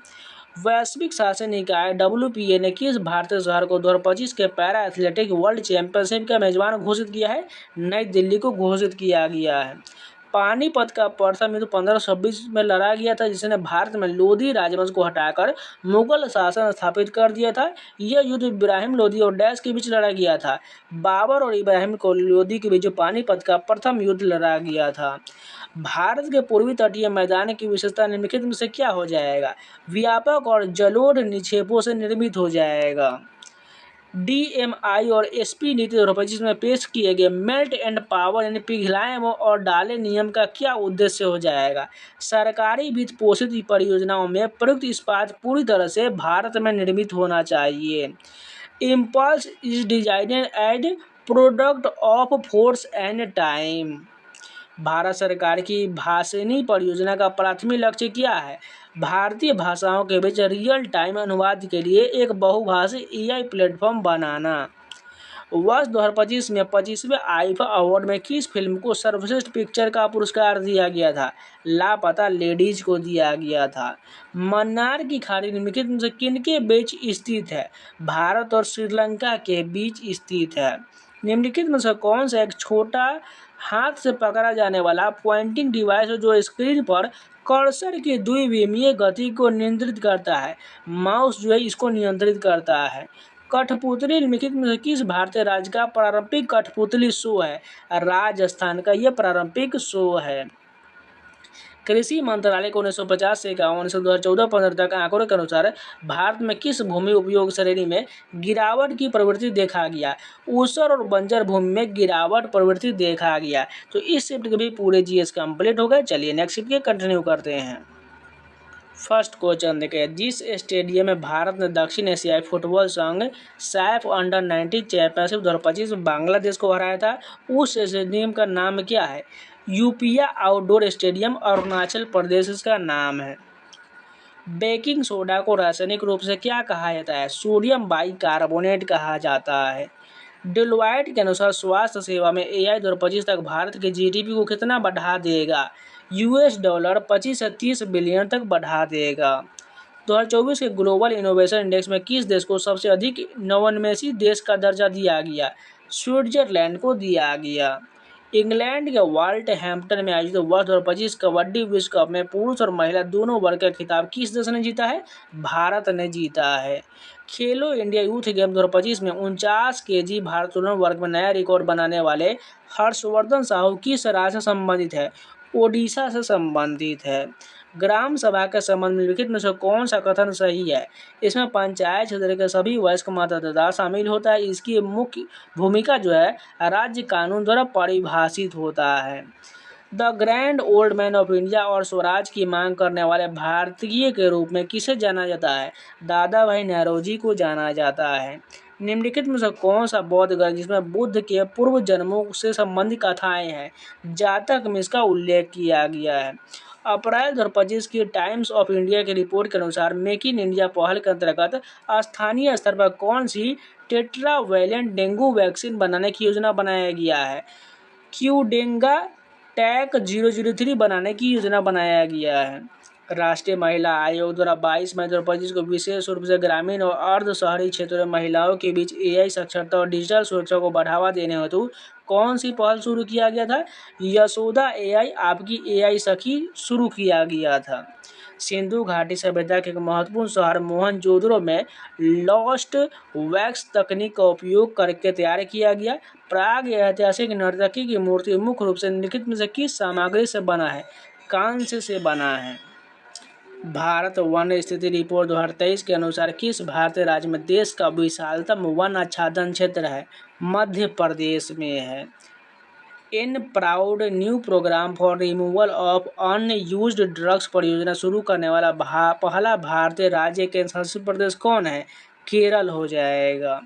वैश्विक शासन निकाय WPA ने किस भारतीय शहर को 2025 के पैरा एथलेटिक वर्ल्ड चैंपियनशिप का मेजबान घोषित किया है? नई दिल्ली को घोषित किया गया है। पानीपत का प्रथम युद्ध 1526 में लड़ा गया था, जिसने भारत में लोधी राजवंश को हटाकर मुगल शासन स्थापित कर दिया था। यह युद्ध इब्राहिम लोधी और डैश के बीच लड़ा गया था। बाबर और इब्राहिम लोधी के बीच पानीपत का प्रथम युद्ध लड़ा गया था। भारत के पूर्वी तटीय मैदान की विशेषता निम्नलिखित में से क्या हो जाएगा? व्यापक और जलोढ़ निक्षेपों से निर्मित हो जाएगा। DMI और SP नीति 2025 में पेश किए गए मेल्ट एंड पावर यानी पिघलाएं और डालें नियम का क्या उद्देश्य हो जाएगा? सरकारी वित्त पोषित परियोजनाओं में प्रयुक्त इस्पात पूरी तरह से भारत में निर्मित होना चाहिए। Impulse is designed as product of force and time. Bharat सरकार की भाषिणी परियोजना का प्राथमिक लक्ष्य क्या है? भारतीय भाषाओं के बीच रियल टाइम अनुवाद के लिए एक बहुभाषी AI प्लेटफॉर्म बनाना। वर्ष 2025 में 25वें आईफा अवार्ड में किस फिल्म को सर्वश्रेष्ठ पिक्चर का पुरस्कार दिया गया था? लापता लेडीज को दिया गया था। मन्नार की खाड़ी निम्नलिखित में से किनके बीच स्थित है? भारत और श्रीलंका के बीच स्थित है। निम्नलिखित में से कौन सा एक छोटा हाथ से पकड़ा जाने वाला पॉइंटिंग डिवाइस है जो स्क्रीन पर कर्सर की द्विविमीय गति को नियंत्रित करता है? माउस जो है इसको नियंत्रित करता है। कठपुतली निम्नलिखित में से किस भारतीय राज्य का पारंपरिक कठपुतली शो है? राजस्थान का यह पारंपरिक शो है। कृषि मंत्रालय को 1950 से 51 से 2014-15 तक आंकड़ों के अनुसार भारत में किस भूमि उपयोग श्रेणी में गिरावट की प्रवृत्ति देखा गया? ऊसर और बंजर भूमि में गिरावट प्रवृत्ति देखा गया। तो इस शिफ्ट के भी पूरे जीएस कंप्लीट हो गए। चलिए नेक्स्ट शिफ्ट के कंटिन्यू करते हैं। फर्स्ट क्वेश्चन देखें, जिस स्टेडियम में भारत ने दक्षिण एशियाई फुटबॉल संघ सैफ अंडर-19 चैंपियनशिप 2025 में बांग्लादेश को हराया था, उस स्टेडियम का नाम क्या है? यूपिया आउटडोर स्टेडियम अरुणाचल प्रदेश इसका नाम है। बेकिंग सोडा को रासायनिक रूप से क्या कहा जाता है? सोडियम बाइकार्बोनेट कहा जाता है। डेलोइट के अनुसार स्वास्थ्य सेवा में एआई 2025 तक भारत के जीडीपी को कितना बढ़ा देगा? $25 25 से 30 बिलियन तक बढ़ा देगा। 2024 के ग्लोबल इनोवेशन इंडेक्स में किस देश को सबसे अधिक नवोन्मेषी देश का दर्जा दिया गया? स्विट्जरलैंड को दिया गया। इंग्लैंड के वॉल्टहैम्पटन में आयोजित वर्ष 2025 कबड्डी विश्व कप में पुरुष और महिला दोनों वर्ग का खिताब किस देश ने जीता है? भारत ने जीता है। खेलो इंडिया यूथ गेम 2025 में 49 kg भारोत्तोलन वर्ग में नया रिकॉर्ड बनाने वाले हर्षवर्धन साहू किस राज्य से संबंधित है? ओडिशा से संबंधित है। ग्राम सभा के संबंध में निम्नलिखित में से कौन सा कथन सही है? इसमें पंचायत क्षेत्र के सभी वयस्क मतदाता शामिल होता है। इसकी मुख्य भूमिका जो है राज्य कानून द्वारा परिभाषित होता है। The grand old man of India और स्वराज की मांग करने वाले भारतीय के रूप में किसे जाना जाता है? दादा भाई नौरोजी को जाना जाता है। निम्नलिखित में से कौन सा बौद्ध ग्रंथ जिसमें बुद्ध के पूर्व जन्मों से संबंधित कथाएं हैं? जातक में इसका उल्लेख किया गया है। अप्रैल 2025 की टाइम्स ऑफ इंडिया की रिपोर्ट के अनुसार मेक इन इंडिया पहल के अंतर्गत स्थानीय स्तर पर कौन सी टेट्रावैलेंट डेंगू वैक्सीन बनाने की योजना बनाया गया है? क्यूडेंगा टैक 003 बनाने की योजना बनाया गया है। राष्ट्रीय महिला आयोग द्वारा 22 मई 2025 को विशेष रूप से ग्रामीण और अर्ध शहरी क्षेत्रों में महिलाओं के बीच एआई साक्षरता और डिजिटल सुरक्षा को बढ़ावा देने हेतु कौन सी पहल शुरू किया गया था? यशोदा एआई आपकी एआई सखी शुरू किया गया था। सिंधु घाटी सभ्यता के एक महत्वपूर्ण शहर मोहनजोदड़ो में लॉस्ट वैक्स तकनीक का उपयोग करके तैयार किया गया प्राग ऐतिहासिक नर्तकी की मूर्ति मुख्य रूप से निम्नलिखित में से किस सामग्री से बना है? कांस्य से बना है। भारत वन स्थिति रिपोर्ट 2023 के अनुसार किस भारतीय राज्य में देश का विशालतम वन आच्छादन क्षेत्र है? मध्य प्रदेश में है। In proud new programme for removal of unused drugs परियोजना शुरू करने वाला पहला भारतीय राज्य केंद्र शासित प्रदेश कौन है? केरल हो जाएगा।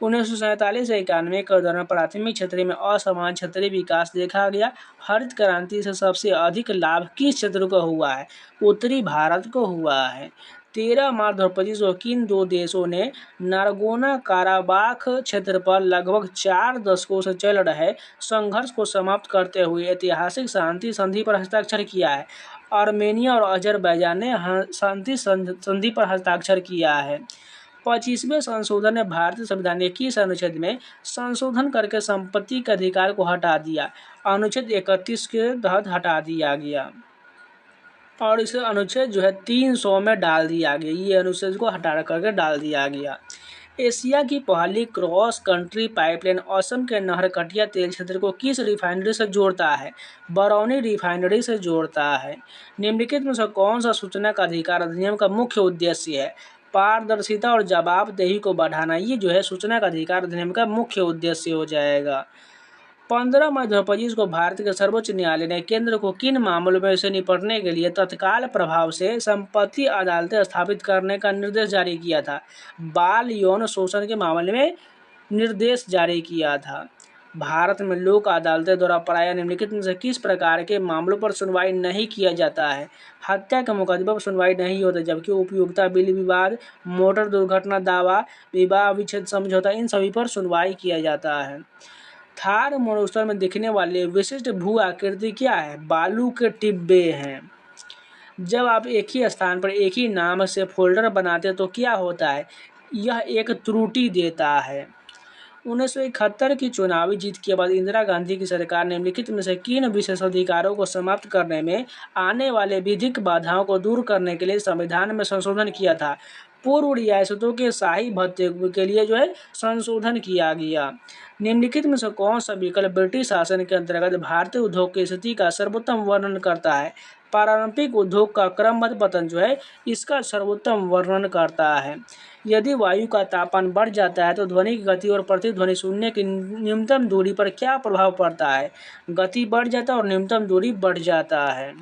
1947 से 91 के दौरान प्राथमिक क्षेत्र में असमान क्षेत्रीय विकास देखा गया। हरित क्रांति से सबसे अधिक लाभ किस क्षेत्र को हुआ है? उत्तरी भारत को हुआ है। 13 मार्च 2025 को किन दो देशों ने नागोर्नो काराबाख क्षेत्र पर लगभग 4 दशकों से चल रहे संघर्ष को समाप्त करते हुए ऐतिहासिक शांति संधि पर हस्ताक्षर किया है? आर्मेनिया और अजरबैजान ने शांति संधि पर हस्ताक्षर किया है। 25वें संशोधन ने भारतीय संविधान के किस अनुच्छेद में संशोधन करके संपत्ति के अधिकार को हटा दिया? अनुच्छेद 31 के तहत हटा दिया गया और इसे अनुच्छेद जो है 300 में डाल दिया गया। ये अनुच्छेद को हटा करके डाल दिया गया। एशिया की पहली क्रॉस कंट्री पाइपलाइन असम के नहरकटिया तेल क्षेत्र को किस रिफाइनरी से जोड़ता है? बरौनी रिफाइनरी से जोड़ता है। निम्नलिखित में से कौन सा सूचना का अधिकार अधिनियम का मुख्य उद्देश्य है? पारदर्शिता और जवाबदेही को बढ़ाना। ये जो है सूचना का अधिकार अधिनियम का मुख्य उद्देश्य हो जाएगा। 15 मई 2025 को भारत के सर्वोच्च न्यायालय ने केंद्र को किन मामलों में से निपटने के लिए तत्काल प्रभाव से संपत्ति अदालतें स्थापित करने का निर्देश जारी किया था? बाल यौन शोषण के मामले में निर्देश जारी किया था। भारत में लोक अदालतें द्वारा प्रायः निम्नलिखित में से किस प्रकार के मामलों पर सुनवाई नहीं किया जाता है? हत्या के मुकदमे पर सुनवाई नहीं होता, जबकि उपयोगिता बिल विवाद, मोटर दुर्घटना दावा, विवाह विच्छेद समझौता, इन सभी पर सुनवाई किया जाता है। थार मरुस्थल में दिखने वाले विशिष्ट भू आकृति क्या है? बालू के टिब्बे हैं। जब आप एक ही स्थान पर एक ही नाम से फोल्डर बनाते हैं तो क्या होता है? यह एक त्रुटि देता है। 1971 की चुनावी जीत के बाद इंदिरा गांधी की सरकार निम्नलिखित में से किन विशेषाधिकारों को समाप्त करने में आने वाले विधिक बाधाओं को दूर करने के लिए संविधान में संशोधन किया था? पूर्व रियासतों के शाही भत्ते के लिए संशोधन किया गया। निम्नलिखित में से कौन सा विकल्प ब्रिटिश शासन के अंतर्गत भारतीय उद्योग की स्थिति का सर्वोत्तम वर्णन करता है? पारंपरिक उद्योग का क्रमबद्ध पतन इसका सर्वोत्तम वर्णन करता है। यदि वायु का तापमान बढ़ जाता है तो ध्वनि की गति और प्रतिध्वनि सुनने की न्यूनतम दूरी पर क्या प्रभाव पड़ता है? गति बढ़ जाता है और न्यूनतम दूरी बढ़ जाता है।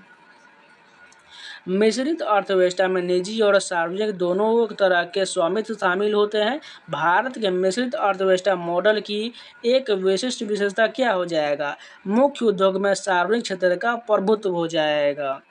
मिश्रित अर्थव्यवस्था में निजी और सार्वजनिक दोनों तरह के स्वामित्व शामिल होते हैं। भारत के मिश्रित अर्थव्यवस्था मॉडल की एक विशिष्ट विशेषता क्या हो जाएगा? मुख्य उद्योग में सार्वजनिक क्षेत्र का प्रभुत्व हो जाएगा।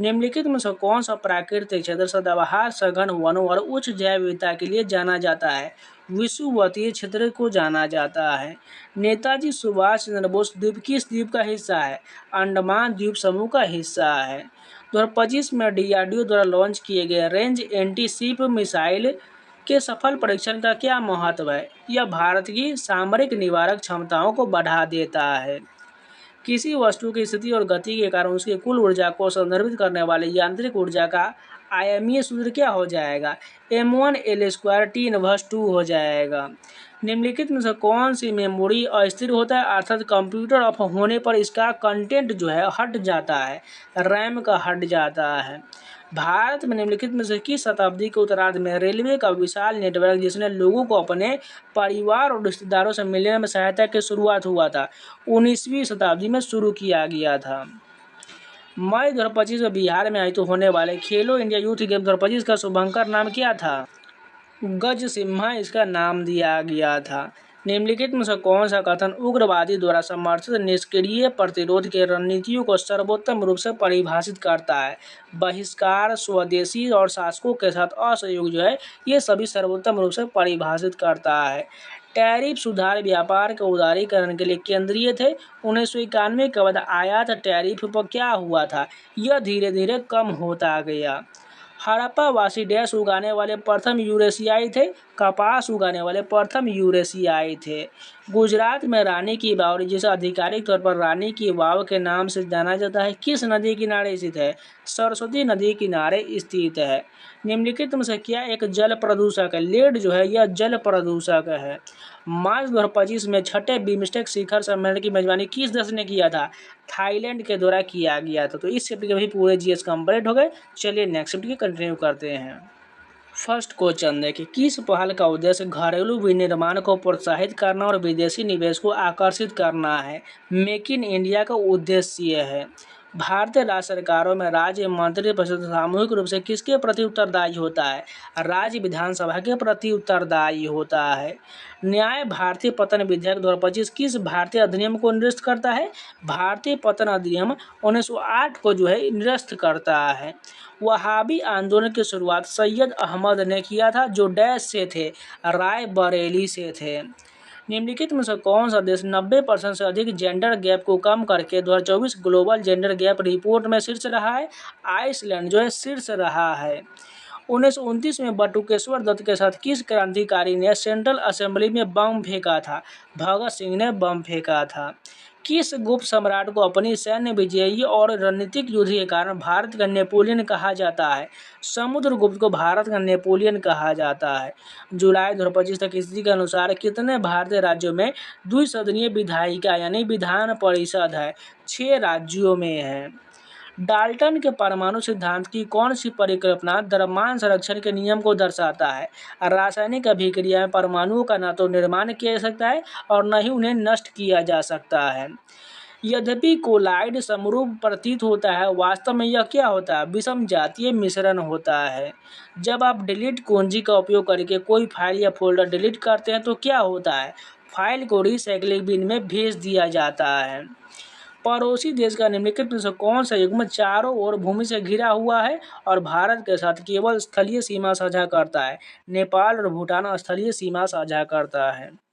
निम्नलिखित में से कौन सा प्राकृतिक क्षेत्र सदाबहार, सघन वनों और उच्च जैव विविधता के लिए जाना जाता है? विषुवतीय क्षेत्र को जाना जाता है। नेताजी सुभाष चंद्र बोस द्वीप किस द्वीप का हिस्सा है? अंडमान द्वीप समूह का हिस्सा है। 2025 में DRDO द्वारा लॉन्च किए गए रेंज एंटी शिप मिसाइल के सफल परीक्षण का क्या महत्व है? यह भारत की सामरिक निवारक क्षमताओं को बढ़ा देता है। किसी वस्तु की स्थिति और गति के कारण उसकी कुल ऊर्जा को संदर्भित करने वाले यांत्रिक ऊर्जा का आयामीय सूत्र क्या हो जाएगा? M1L² T/2 हो जाएगा। निम्नलिखित में से कौन सी मेमोरी अस्थिर होता है, अर्थात कंप्यूटर ऑफ होने पर इसका कंटेंट हट जाता है? रैम का हट जाता है। भारत में निम्नलिखित में से किस शताब्दी के उत्तरार्ध में रेलवे का विशाल नेटवर्क जिसने लोगों को अपने परिवार और रिश्तेदारों से मिलने में सहायता की शुरुआत हुआ था? 19वीं शताब्दी में शुरू किया गया था। मई 2025 में बिहार में आयोजित होने वाले खेलो इंडिया यूथ गेम 2025 का शुभंकर नाम क्या था? गज सिम्हा इसका नाम दिया गया था। निम्नलिखित में से कौन सा कथन उग्रवादी द्वारा समर्थित निष्क्रिय प्रतिरोध के रणनीतियों को सर्वोत्तम रूप से परिभाषित करता है? बहिष्कार, स्वदेशी और शासकों के साथ असहयोग ये सभी सर्वोत्तम रूप से परिभाषित करता है। टैरिफ सुधार व्यापार के उदारीकरण के लिए केंद्रीय थे। 1991 के बाद आयात टैरिफ पर क्या हुआ था? यह धीरे धीरे कम होता गया। हड़प्पावासी डैश उगाने वाले प्रथम यूरेशियाई थे? कपास उगाने वाले प्रथम यूरेशियाई थे। गुजरात में रानी की वाव, जिसे आधिकारिक तौर पर रानी की वाव के नाम से जाना जाता है, किस नदी किनारे स्थित है? सरस्वती नदी किनारे स्थित है। निम्नलिखित में से क्या एक जल प्रदूषक है? लेड यह जल प्रदूषक है। मार्च 2025 में छठे बिम्स्टेक शिखर सम्मेलन की मेजबानी किस देश ने किया था? थाईलैंड के द्वारा किया गया था। तो इस चैप्टर के भी पूरे GS कंप्लीट हो गए। चलिए नेक्स्ट चैप्टर की कंटिन्यू करते हैं। फर्स्ट क्वेश्चन देखिए, किस पहल का उद्देश्य घरेलू विनिर्माण को प्रोत्साहित करना और विदेशी निवेश को आकर्षित करना है? मेक इन इंडिया का उद्देश्य है। भारतीय राज्य सरकारों में राज्य मंत्रिपरिषद सामूहिक रूप से किसके प्रति उत्तरदायी होता है? राज्य विधानसभा के प्रति उत्तरदायी होता है। न्याय भारतीय पतन विधेयक 2025 किस भारतीय अधिनियम को निरस्त करता है? भारतीय पतन अधिनियम 1908 को निरस्त करता है। वहाबी आंदोलन की शुरुआत सैयद अहमद ने किया था, जो डैश से थे, राय बरेली से थे। निम्नलिखित में से कौन सा देश 90% से अधिक जेंडर गैप को कम करके 2024 ग्लोबल जेंडर गैप रिपोर्ट में शीर्ष रहा है? आइसलैंड शीर्ष रहा है। 1929 में बटुकेश्वर दत्त के साथ किस क्रांतिकारी ने सेंट्रल असेंबली में बम फेंका था? भगत सिंह ने बम फेंका था। किस गुप्त सम्राट को अपनी सैन्य विजयी और रणनीतिक युद्ध के कारण भारत का नेपोलियन कहा जाता है? समुद्रगुप्त को भारत का नेपोलियन कहा जाता है। जुलाई 2025 तक स्थिति के अनुसार कितने भारतीय राज्यों में द्विसदनीय विधायिका यानी विधान परिषद है? 6 राज्यों में है। डाल्टन के परमाणु सिद्धांत की कौन सी परिकल्पना द्रव्यमान संरक्षण के नियम को दर्शाता है? रासायनिक अभिक्रिया में परमाणुओं का न तो निर्माण किया जा सकता है और न ही उन्हें नष्ट किया जा सकता है। यद्यपि कोलाइड समरूप प्रतीत होता है, वास्तव में यह क्या होता है? विषम जातीय मिश्रण होता है। जब आप डिलीट कुंजी का उपयोग करके कोई फाइल या फोल्डर डिलीट करते हैं तो क्या होता है? फाइल को रिसाइकलिंग बिन में भेज दिया जाता है। पड़ोसी देश का निम्नलिखित में से कौन सा युग्म चारों ओर भूमि से घिरा हुआ है और भारत के साथ केवल स्थलीय सीमा साझा करता है? नेपाल और भूटान स्थलीय सीमा साझा करता है।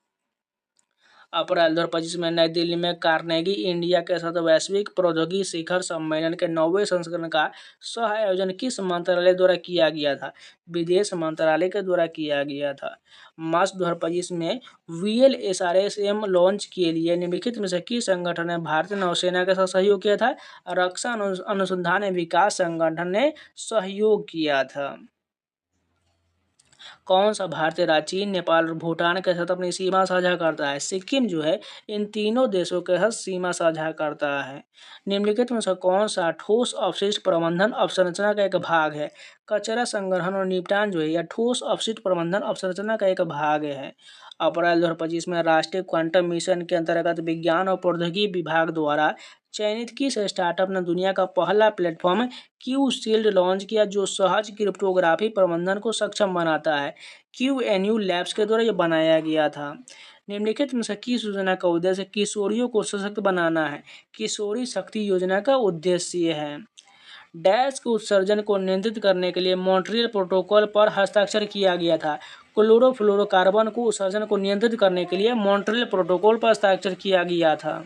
अप्रैल 2025 में नई दिल्ली में कार्नेगी इंडिया के साथ वैश्विक प्रौद्योगिकी शिखर सम्मेलन के 9वें संस्करण का सह आयोजन किस मंत्रालय द्वारा किया गया था? विदेश मंत्रालय के द्वारा किया गया था। मार्च 2025 में VLSRSM लॉन्च के लिए निम्नलिखित में से किस संगठन ने भारतीय नौसेना के साथ सहयोग किया था? रक्षा अनुसंधान एवं विकास संगठन ने सहयोग किया था। कौन सा भारतीय राज्य चीन, नेपाल और भूटान के साथ अपनी सीमा साझा करता है? सिक्किम जो है इन तीनों देशों के साथ सीमा साझा करता है। निम्नलिखित में से कौन सा ठोस अपशिष्ट प्रबंधन अवसंरचना का एक भाग है? कचरा संग्रहण और निपटान जो है यह ठोस अपशिष्ट प्रबंधन अवसंरचना का एक भाग है। अप्रैल 2025 में राष्ट्रीय क्वांटम मिशन के अंतर्गत विज्ञान और प्रौद्योगिकी विभाग द्वारा चयनित किस स्टार्टअप ने दुनिया का पहला प्लेटफॉर्म क्यू-शील्ड लॉन्च किया जो सहज क्रिप्टोग्राफी प्रबंधन को सक्षम बनाता है? QNU लैब्स के द्वारा यह बनाया गया था। निम्नलिखित में से किस योजना का उद्देश्य किशोरियों को सशक्त बनाना है? किशोरी शक्ति योजना का उद्देश्य है। डैश के उत्सर्जन को नियंत्रित करने के लिए मॉन्ट्रियल प्रोटोकॉल पर हस्ताक्षर किया गया था। क्लोरोफ्लोरोकार्बन को उत्सर्जन को नियंत्रित करने के लिए मॉन्ट्रियल प्रोटोकॉल पर हस्ताक्षर किया गया था।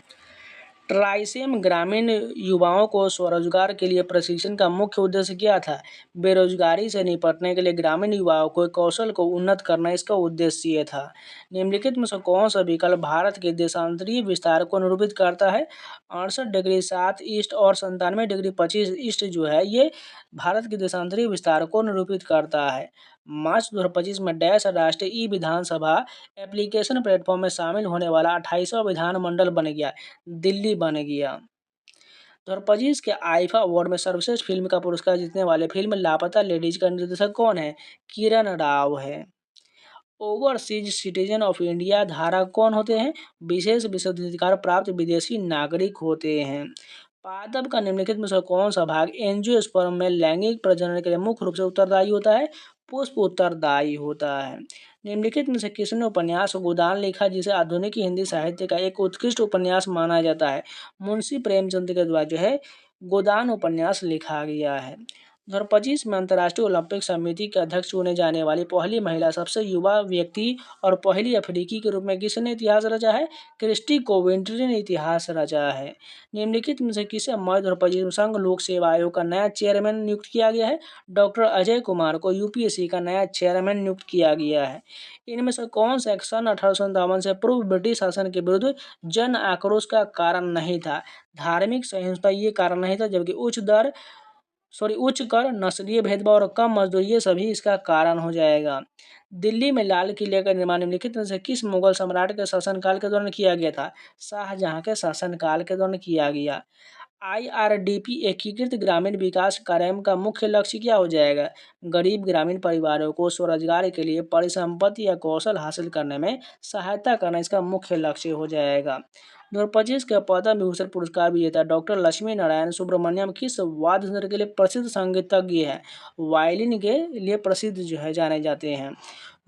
ट्राइसेम ग्रामीण युवाओं को स्वरोजगार के लिए प्रशिक्षण का मुख्य उद्देश्य क्या था? बेरोजगारी से निपटने के लिए ग्रामीण युवाओं को कौशल को उन्नत करना इसका उद्देश्य था। निम्नलिखित में से कौन सा विकल्प भारत के देशांतरीय विस्तार को निरूपित करता है? 68 डिग्री 7 ईस्ट और 97 डिग्री 25 ईस्ट जो है ये भारत के देशांतरीय विस्तार को निरूपित करता है। मार्च 2025 में डैश राष्ट्रीय विधानसभा एप्लीकेशन प्लेटफॉर्म में शामिल होने वाला 28वां विधानमंडल बन गया, दिल्ली बन गया। 2025 के आईफा अवार्ड में सर्वश्रेष्ठ फिल्म का पुरस्कार जीतने वाले फिल्म लापता लेडीज का निर्देशक कौन है? किरण राव है। ओवरसीज सिटीजन ऑफ इंडिया धारक कौन होते हैं? विशेष विशेषाधिकार प्राप्त विदेशी नागरिक होते हैं। पादप का निम्नलिखित में से कौन सा भाग एंजियोस्पर्म में लैंगिक प्रजनन के लिए मुख्य रूप से उत्तरदायी होता है? पुष्प उत्तरदायी होता है। निम्नलिखित में से किसने उपन्यास गोदान लिखा जिसे आधुनिक हिंदी साहित्य का एक उत्कृष्ट उपन्यास माना जाता है? मुंशी प्रेमचंद के द्वारा जो है गोदान उपन्यास लिखा गया है। 2025 में अंतर्राष्ट्रीय ओलंपिक समिति के अध्यक्ष चुने जाने वाली पहली महिला, सबसे युवा व्यक्ति और पहली अफ्रीकी के रूप में किसने इतिहास रचा है? क्रिस्टी कोवेंट्री ने इतिहास रचा है। निम्नलिखित में से किसे मई 2025 में संघ लोक सेवा आयोग का नया चेयरमैन नियुक्त किया गया है? डॉक्टर अजय कुमार को यूपीएससी का नया चेयरमैन नियुक्त किया गया है। इनमें से कौन सा सन 1857 से पूर्व ब्रिटिश शासन के विरुद्ध जन आक्रोश का कारण नहीं था? धार्मिक सहिष्णुता ये कारण नहीं था, जबकि उच्च कर, नस्लीय भेदभाव और कम मजदूरी ये सभी इसका कारण हो जाएगा। दिल्ली में लाल किले का निर्माण निम्नलिखित में से किस मुगल सम्राट के शासनकाल के दौरान किया गया था? शाहजहां के शासनकाल के दौरान किया गया। IRDP एकीकृत ग्रामीण विकास कार्यक्रम का मुख्य लक्ष्य क्या हो जाएगा? गरीब ग्रामीण परिवारों को स्वरोजगार के लिए परिसंपत्ति या कौशल हासिल करने में सहायता करना इसका मुख्य लक्ष्य हो जाएगा। 2025 के पद्म विभूषण पुरस्कार विजेता डॉक्टर लक्ष्मी नारायण सुब्रमण्यम किस वाद्य यंत्र के लिए प्रसिद्ध संगीतज्ञ है? वायलिन के लिए प्रसिद्ध जो है जाने जाते हैं।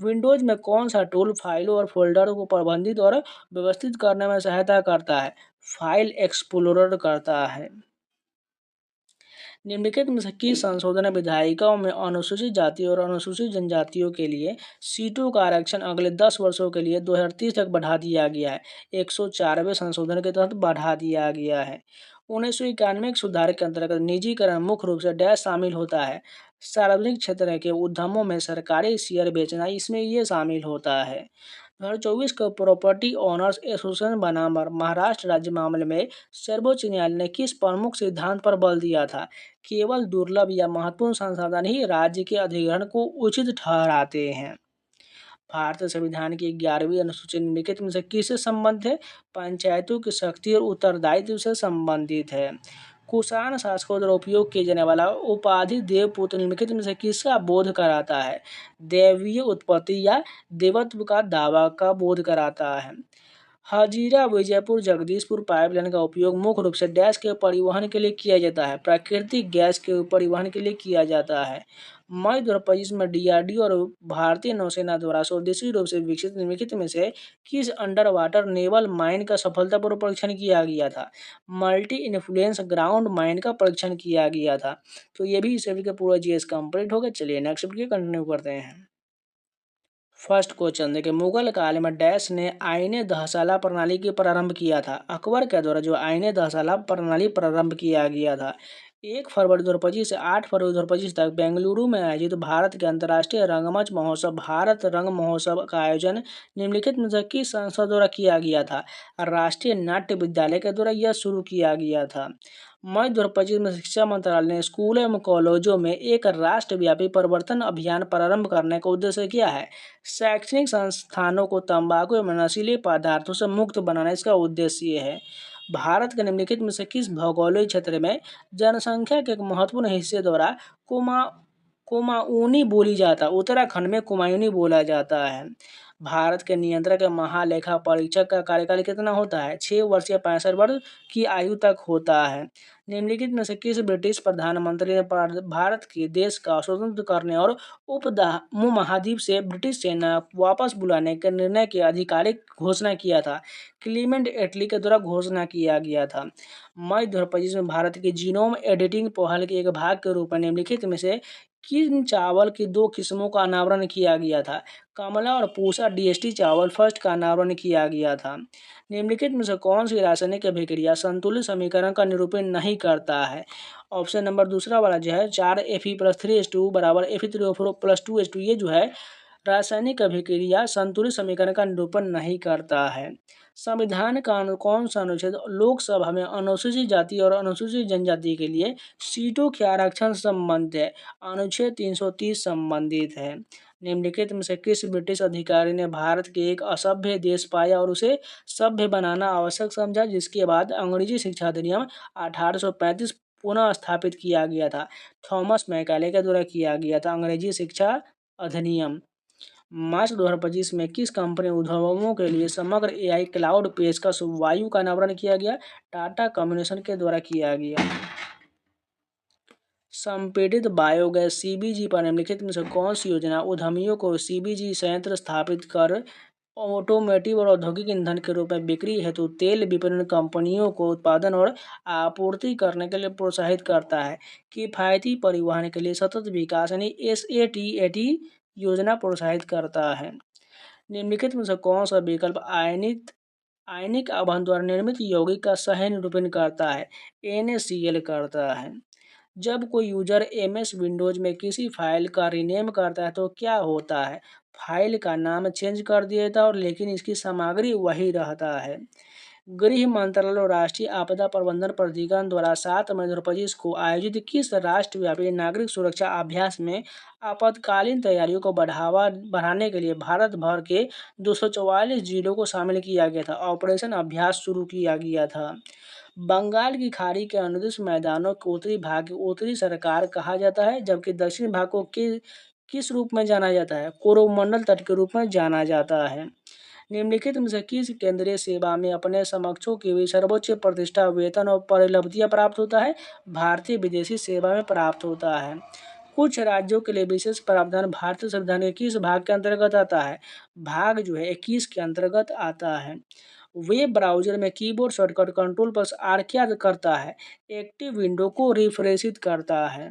विंडोज में कौन सा टूल फाइलों और फोल्डर को प्रबंधित और व्यवस्थित करने में सहायता करता है? फाइल एक्सप्लोरर करता है। निम्नलिखित में से किस संशोधन विधायिकाओं में अनुसूचित जाति और अनुसूचित जनजातियों के लिए सीटों का आरक्षण अगले 10 वर्षों के लिए 2030 तक बढ़ा दिया गया है? 104वें संशोधन के तहत बढ़ा दिया गया है। 1991 सुधार के अंतर्गत निजीकरण मुख्य रूप से डैश शामिल होता है? सार्वजनिक क्षेत्र के उद्यमों में सरकारी शेयर बेचना इसमें ये शामिल होता है। 2024 को प्रॉपर्टी ओनर्स एसोसिएशन बनाम महाराष्ट्र राज्य मामले में सर्वोच्च न्यायालय ने किस प्रमुख सिद्धांत पर बल दिया था? केवल दुर्लभ या महत्वपूर्ण संसाधन ही राज्य के अधिग्रहण को उचित ठहराते हैं। भारतीय संविधान की 11वीं अनुसूची निम्नलिखित में से किससे संबंधित है? पंचायतों की शक्ति और उत्तरदायित्व से संबंधित है। कुषाण शासकों द्वारा उपयोग किए जाने वाला उपाधि देवपुत्र निम्नलिखित में से किसका बोध कराता है? दैवीय उत्पत्ति या देवत्व का दावा का बोध कराता है। हाजीरा विजयपुर जगदीशपुर पाइपलाइन का उपयोग मुख्य रूप से गैस के परिवहन के लिए किया जाता है। प्राकृतिक गैस के परिवहन के लिए किया जाता है। मई 2025 में डीआरडीओ और भारतीय नौसेना द्वारा स्वदेशी रूप से विकसित निम्नलिखित में से किस अंडर वाटर नेवल माइन का सफलतापूर्वक परीक्षण किया गया था? मल्टी इन्फ्लुएंस ग्राउंड माइन का परीक्षण किया गया था। तो ये भी इस का पूरा जीएस कंप्लीट हो गया। चलिए नेक्स्ट वीडियो कंटिन्यू करते हैं। फर्स्ट क्वेश्चन देखिए, मुगल काल में डैश ने आईने दहसाला प्रणाली की प्रारंभ किया था। अकबर के द्वारा जो आईने दहसाला प्रणाली प्रारंभ किया गया था। 1 फरवरी 2025 से 8 फरवरी 2025 तक बेंगलुरु में आयोजित भारत के अंतर्राष्ट्रीय रंगमंच महोत्सव भारत रंग महोत्सव का आयोजन निम्नलिखित में से किस संस्था द्वारा किया गया था? राष्ट्रीय नाट्य विद्यालय के द्वारा यह शुरू किया गया था। मई 2025 में शिक्षा मंत्रालय ने स्कूलों एवं कॉलेजों में एक राष्ट्रव्यापी परिवर्तन अभियान प्रारंभ करने का उद्देश्य किया है। शैक्षणिक संस्थानों को तंबाकू एवं नशीले पदार्थों से मुक्त बनाना इसका उद्देश्य है। भारत के निम्नलिखित में से किस भौगोलिक क्षेत्र में जनसंख्या के एक महत्वपूर्ण हिस्से द्वारा कुमाऊनी बोली जाता है? उत्तराखंड में कुमायूनी बोला जाता है। भारत के नियंत्रक महालेखा परीक्षक का कार्यकाल कितना होता है? 6 वर्ष या 65 वर्ष की आयु तक होता है। निम्नलिखित में से किस ब्रिटिश प्रधानमंत्री ने भारत के देश का स्वतंत्र करने और उपमहाद्वीप से ब्रिटिश सेना वापस बुलाने के निर्णय की आधिकारिक घोषणा किया था? क्लीमेंट एटली के द्वारा घोषणा किया गया था। मई 2025 में भारत की जीनोम एडिटिंग पहल के एक भाग के रूप में निम्नलिखित में से किन चावल की 2 किस्मों का अनावरण किया गया था? कमला और पूसा डीएसटी चावल फर्स्ट का अनावरण किया गया था। निम्नलिखित में से कौन सी रासायनिक अभिक्रिया संतुलित समीकरण का निरूपण नहीं करता है? ऑप्शन नंबर दूसरा वाला जो है 4Fe+3H2 बराबर Fe3O4+2H2 ये जो है रासायनिक अभिक्रिया संतुलित समीकरण का निरूपण नहीं करता है। संविधान का कौन सा अनुच्छेद लोकसभा में अनुसूचित जाति और अनुसूचित जनजाति के लिए सीटों के आरक्षण संबंधित है? अनुच्छेद 330 संबंधित है। निम्नलिखित में से किस ब्रिटिश अधिकारी ने भारत के एक असभ्य देश पाया और उसे सभ्य बनाना आवश्यक समझा, जिसके बाद अंग्रेजी शिक्षा अधिनियम 1835 पुनः स्थापित किया गया था? थॉमस मैकाले के द्वारा किया गया था अंग्रेजी शिक्षा अधिनियम। मार्च 2025 में किस कंपनी उद्योगों के लिए समग्र एआई क्लाउड पेशकश वायु का अनावरण किया गया? टाटा कम्युनिकेशन के द्वारा किया गया। संपीड़ित बायोगैस सीबीजी पर निम्नलिखित में से कौन सी योजना उद्यमियों को सीबीजी संयंत्र स्थापित कर ऑटोमोटिव और औद्योगिक ईंधन के रूप में बिक्री हेतु तेल विपणन कंपनियों को उत्पादन और आपूर्ति करने के लिए प्रोत्साहित करता है? किफायती परिवहन के लिए सतत विकास यानी SATAT योजना प्रोत्साहित करता है। निम्नलिखित में से कौन सा विकल्प आयनिक आबंध द्वारा निर्मित यौगिक का सह निरूपण करता है? NaCl करता है। जब कोई यूजर MS विंडोज में किसी फाइल का रीनेम करता है तो क्या होता है? फाइल का नाम चेंज कर दिया जाता है और लेकिन इसकी सामग्री वही रहता है। गृह मंत्रालय और राष्ट्रीय आपदा प्रबंधन प्राधिकरण द्वारा 7 मई 2025 को आयोजित किस राष्ट्रव्यापी नागरिक सुरक्षा अभ्यास में आपातकालीन तैयारियों को बढ़ाने के लिए भारत भर के 244 जिलों को शामिल किया गया था? ऑपरेशन अभ्यास शुरू किया गया था। बंगाल की खाड़ी के अनुदिश मैदानों के उत्तरी भाग को उत्तरी सरकार कहा जाता है, जबकि दक्षिण भाग को किस रूप में जाना जाता है? कोरोमंडल तट के रूप में जाना जाता है। निम्नलिखित में से किस केंद्रीय सेवा में अपने समकक्षों की भी सर्वोच्च प्रतिष्ठा वेतन और परिलब्धियां प्राप्त होता है? भारतीय विदेशी सेवा में प्राप्त होता है। कुछ राज्यों के लिए विशेष प्रावधान भारतीय संविधान के किस भाग के अंतर्गत आता है? भाग जो है 21 के अंतर्गत आता है। वेब ब्राउजर में कीबोर्ड शॉर्टकट Ctrl+R क्या करता है? एक्टिव विंडो को रिफ्रेशित करता है।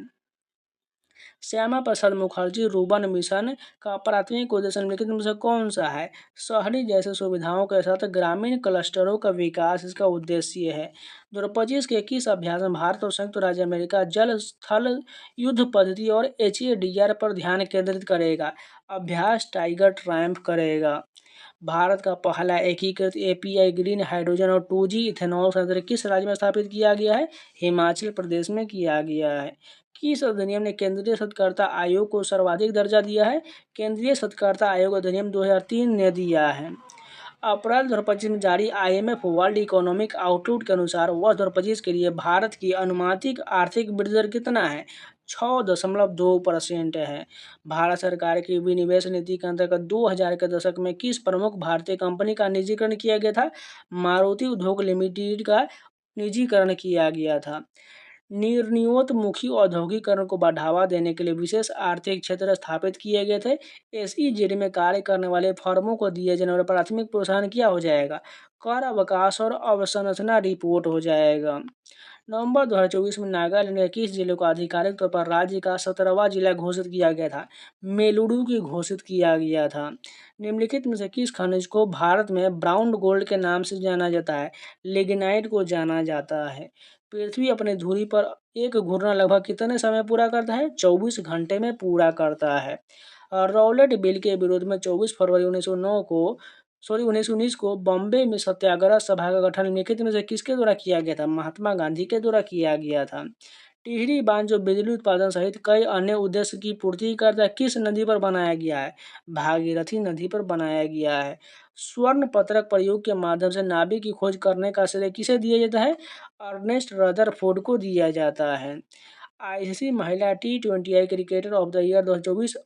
श्यामा प्रसाद मुखर्जी रुर्बन मिशन का प्राथमिक उद्देश्य निम्नलिखित में से कौन सा है? शहरी जैसे सुविधाओं के साथ ग्रामीण क्लस्टरों का विकास इसका उद्देश्य है। 2025 के किस अभ्यास में भारत और संयुक्त राज्य अमेरिका जल स्थल युद्ध पद्धति और HADR पर ध्यान केंद्रित करेगा? अभ्यास टाइगर ट्रायम्फ करेगा। भारत का पहला एकीकृत API ग्रीन हाइड्रोजन और 2G इथेनॉल संयंत्र किस राज्य में स्थापित किया गया है? हिमाचल प्रदेश में किया गया है। किस अधिनियम ने केंद्रीय शोधकर्ता आयोग को सर्वाधिक दर्जा दिया है? केंद्रीय शोधकर्ता आयोग अधिनियम 2003 ने दिया है। अप्रैल 2025 में जारी IMF वर्ल्ड इकोनॉमिक आउटलुक के अनुसार वर्ष 2025 के लिए भारत की अनुमानित आर्थिक वृद्धि दर कितना है? 6.2% है। भारत सरकार की विनिवेश नीति के अंतर्गत 2000 के दशक में किस प्रमुख भारतीय कंपनी का निजीकरण किया गया था? मारुति उद्योग लिमिटेड का निजीकरण किया गया था। निर्णयोन्मुखी औद्योगिकरण को बढ़ावा देने के लिए विशेष आर्थिक क्षेत्र स्थापित किए गए थे। एसईजेड में कार्य करने वाले फर्मों को दिए जाने वाला प्राथमिक प्रोत्साहन क्या हो जाएगा? कर अवकाश और अवसंरचना रिपोर्ट हो जाएगा। नवंबर 2024 में नागालैंड के किस जिले को आधिकारिक तौर पर राज्य का 17वां जिला घोषित किया गया था? मेलुरु की घोषित किया गया था। निम्नलिखित में से किस खनिज को भारत में ब्राउन गोल्ड के नाम से जाना जाता है? लिग्नाइट को जाना जाता है। पृथ्वी अपनी धुरी पर एक घूर्णन लगभग कितने समय पूरा करता है? 24 घंटे में पूरा करता है। रौलेट बिल के विरोध में 24 फरवरी 1919 को बॉम्बे में सत्याग्रह सभा का गठन निम्नलिखित में से किसके द्वारा किया गया था? महात्मा गांधी के द्वारा किया गया था। टिहरी बांध जो बिजली उत्पादन सहित कई अन्य उद्देश्य की पूर्ति करता है, किस नदी पर बनाया गया है? भागीरथी नदी पर बनाया गया है। स्वर्ण पत्रक प्रयोग के माध्यम से नाभिक की खोज करने का श्रेय किसे दिया जाता है? अर्नेस्ट रदरफोर्ड को दिया जाता है। आईसीसी महिला T20I cricketer of the year 2024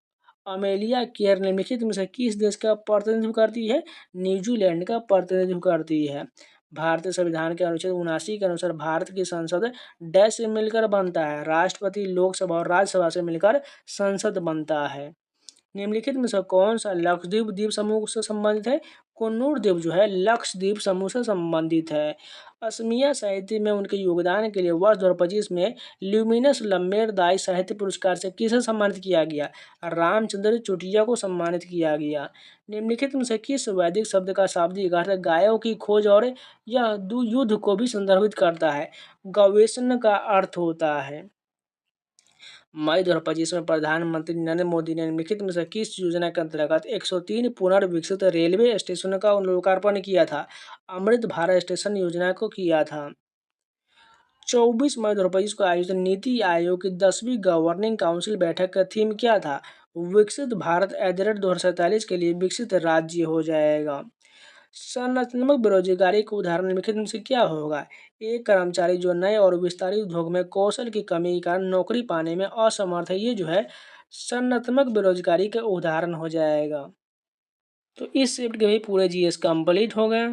Amelia care निम्नलिखित में से किस देश का प्रतिनिधित्व करती है? न्यूजीलैंड का प्रतिनिधित्व करती है। भारतीय संविधान के अनुच्छेद 79 के अनुसार भारत की संसद डैश से मिलकर बनता है? राष्ट्रपति, लोकसभा और राज्यसभा से मिलकर संसद बनता है। निम्नलिखित में से कौन सा लक्षद्वीप द्वीप समूह से संबंधित है? कुन्नूर द्वीप जो है लक्षद्वीप समूह से संबंधित है। असमिया साहित्य में उनके योगदान के लिए वर्ष 2025 में ल्यूमिनस लम्मेरदाई साहित्य पुरस्कार से किसे सम्मानित किया गया? रामचंद्र चुटिया को सम्मानित किया गया। निम्नलिखित में से किस वैदिक शब्द का शाब्दिक अर्थ गायों की खोज और यह युद्ध को भी संदर्भित करता है? गवेषण का अर्थ होता है। मई 2025 में प्रधानमंत्री नरेंद्र मोदी ने निम्नलिखित में से किस योजना के अंतर्गत 103 पुनर्विकसित रेलवे स्टेशनों का लोकार्पण किया था? अमृत भारत स्टेशन योजना को किया था। 24 मई 2025 को आयोजित नीति आयोग की 10वीं गवर्निंग काउंसिल बैठक का थीम क्या था? विकसित भारत @ 2047 के लिए विकसित राज्य हो जाएगा। संरचनात्मक बेरोजगारी का उदाहरण निम्नलिखित में से क्या होगा? एक कर्मचारी जो नए और विस्तारित उद्योग में कौशल की कमी के कारण नौकरी पाने में असमर्थ है, ये जो है संरचनात्मक बेरोजगारी का उदाहरण हो जाएगा। तो इस शिफ्ट के भी पूरे जीएस कंप्लीट हो गए।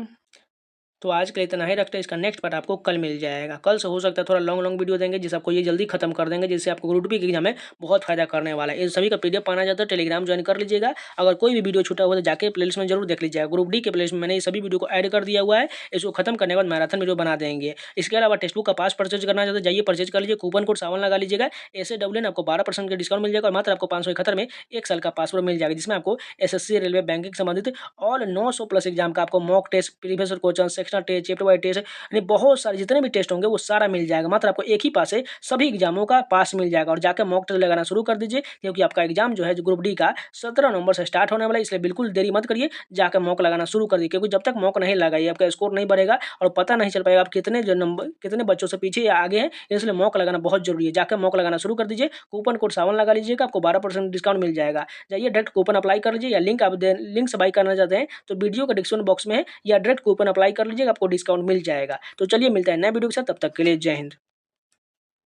तो आज के लिए इतना ही रखते हैं। इसका नेक्स्ट पार्ट आपको कल मिल जाएगा। कल से हो सकता है थोड़ा लॉन्ग वीडियो देंगे, जिससे आपको ये जल्दी खत्म कर देंगे, जिससे आपको ग्रुप डी की एग्जाम में बहुत फायदा करने वाला है। इन सभी का पीडीएफ पाना जाता है, टेलीग्राम ज्वाइन कर लीजिएगा। अगर कोई भी वीडियो छूटा हुआ तो जाके प्लेलिस्ट में जरूर देख लीजिएगा। ग्रुप डी के प्लेलिस्ट में मैंने ये सभी वीडियो को ऐड कर दिया हुआ है। इसको खत्म करने के बाद मैराथन वीडियो बना देंगे। इसके अलावा टेक्स्ट बुक का पास परचेज करना चाहते हैं, जाइए परचेज कर लीजिए। कूपन कोड सावन लगा लीजिएगा, SAWN आपको 12% का डिस्काउंट मिल जाएगा और मात्र आपको 571 में 1 साल का पासवर्ड मिल जाएगा, जिसमें आपको SSC, रेलवे, बैंकिंग संबंधित ऑल 900+ एग्जाम का आपको mock test, previous question, sectional test, chapter wise test, यानी बहुत सारे जितने भी टेस्ट होंगे वो सारा मिल जाएगा। मात्र आपको एक ही पास से सभी एग्जामों का पास मिल जाएगा। और जाकर मॉक टेस्ट लगाना शुरू कर दीजिए, क्योंकि आपका एग्जाम जो है जो ग्रुप डी का 17 नवंबर से स्टार्ट होने वाला है। इसलिए बिल्कुल देरी मत करिए, जाकर मॉक लगाना शुरू कर दीजिए, क्योंकि जब तक मॉक नहीं लगाइए आपका स्कोर नहीं बढ़ेगा और पता नहीं चल पाएगा आप कितने बच्चों से पीछे या आगे हैं। इसलिए मॉक लगाना बहुत जरूरी है। जाकर मॉक लगाना शुरू कर दीजिए। कूपन कोड सावन लगा लीजिएगा, आपको 12% डिस्काउंट मिल जाएगा। जाइए डायरेक्ट कूपन अप्लाई कर लीजिए, या लिंक से बाई करना चाहते हैं तो वीडियो का डिस्क्रिप्शन बॉक्स में है, या डायरेक्ट कूपन अप्लाई कर लीजिएगा, आपको डिस्काउंट मिल जाएगा। तो चलिए मिलता है नए वीडियो के साथ, तब तक के लिए जय हिंद।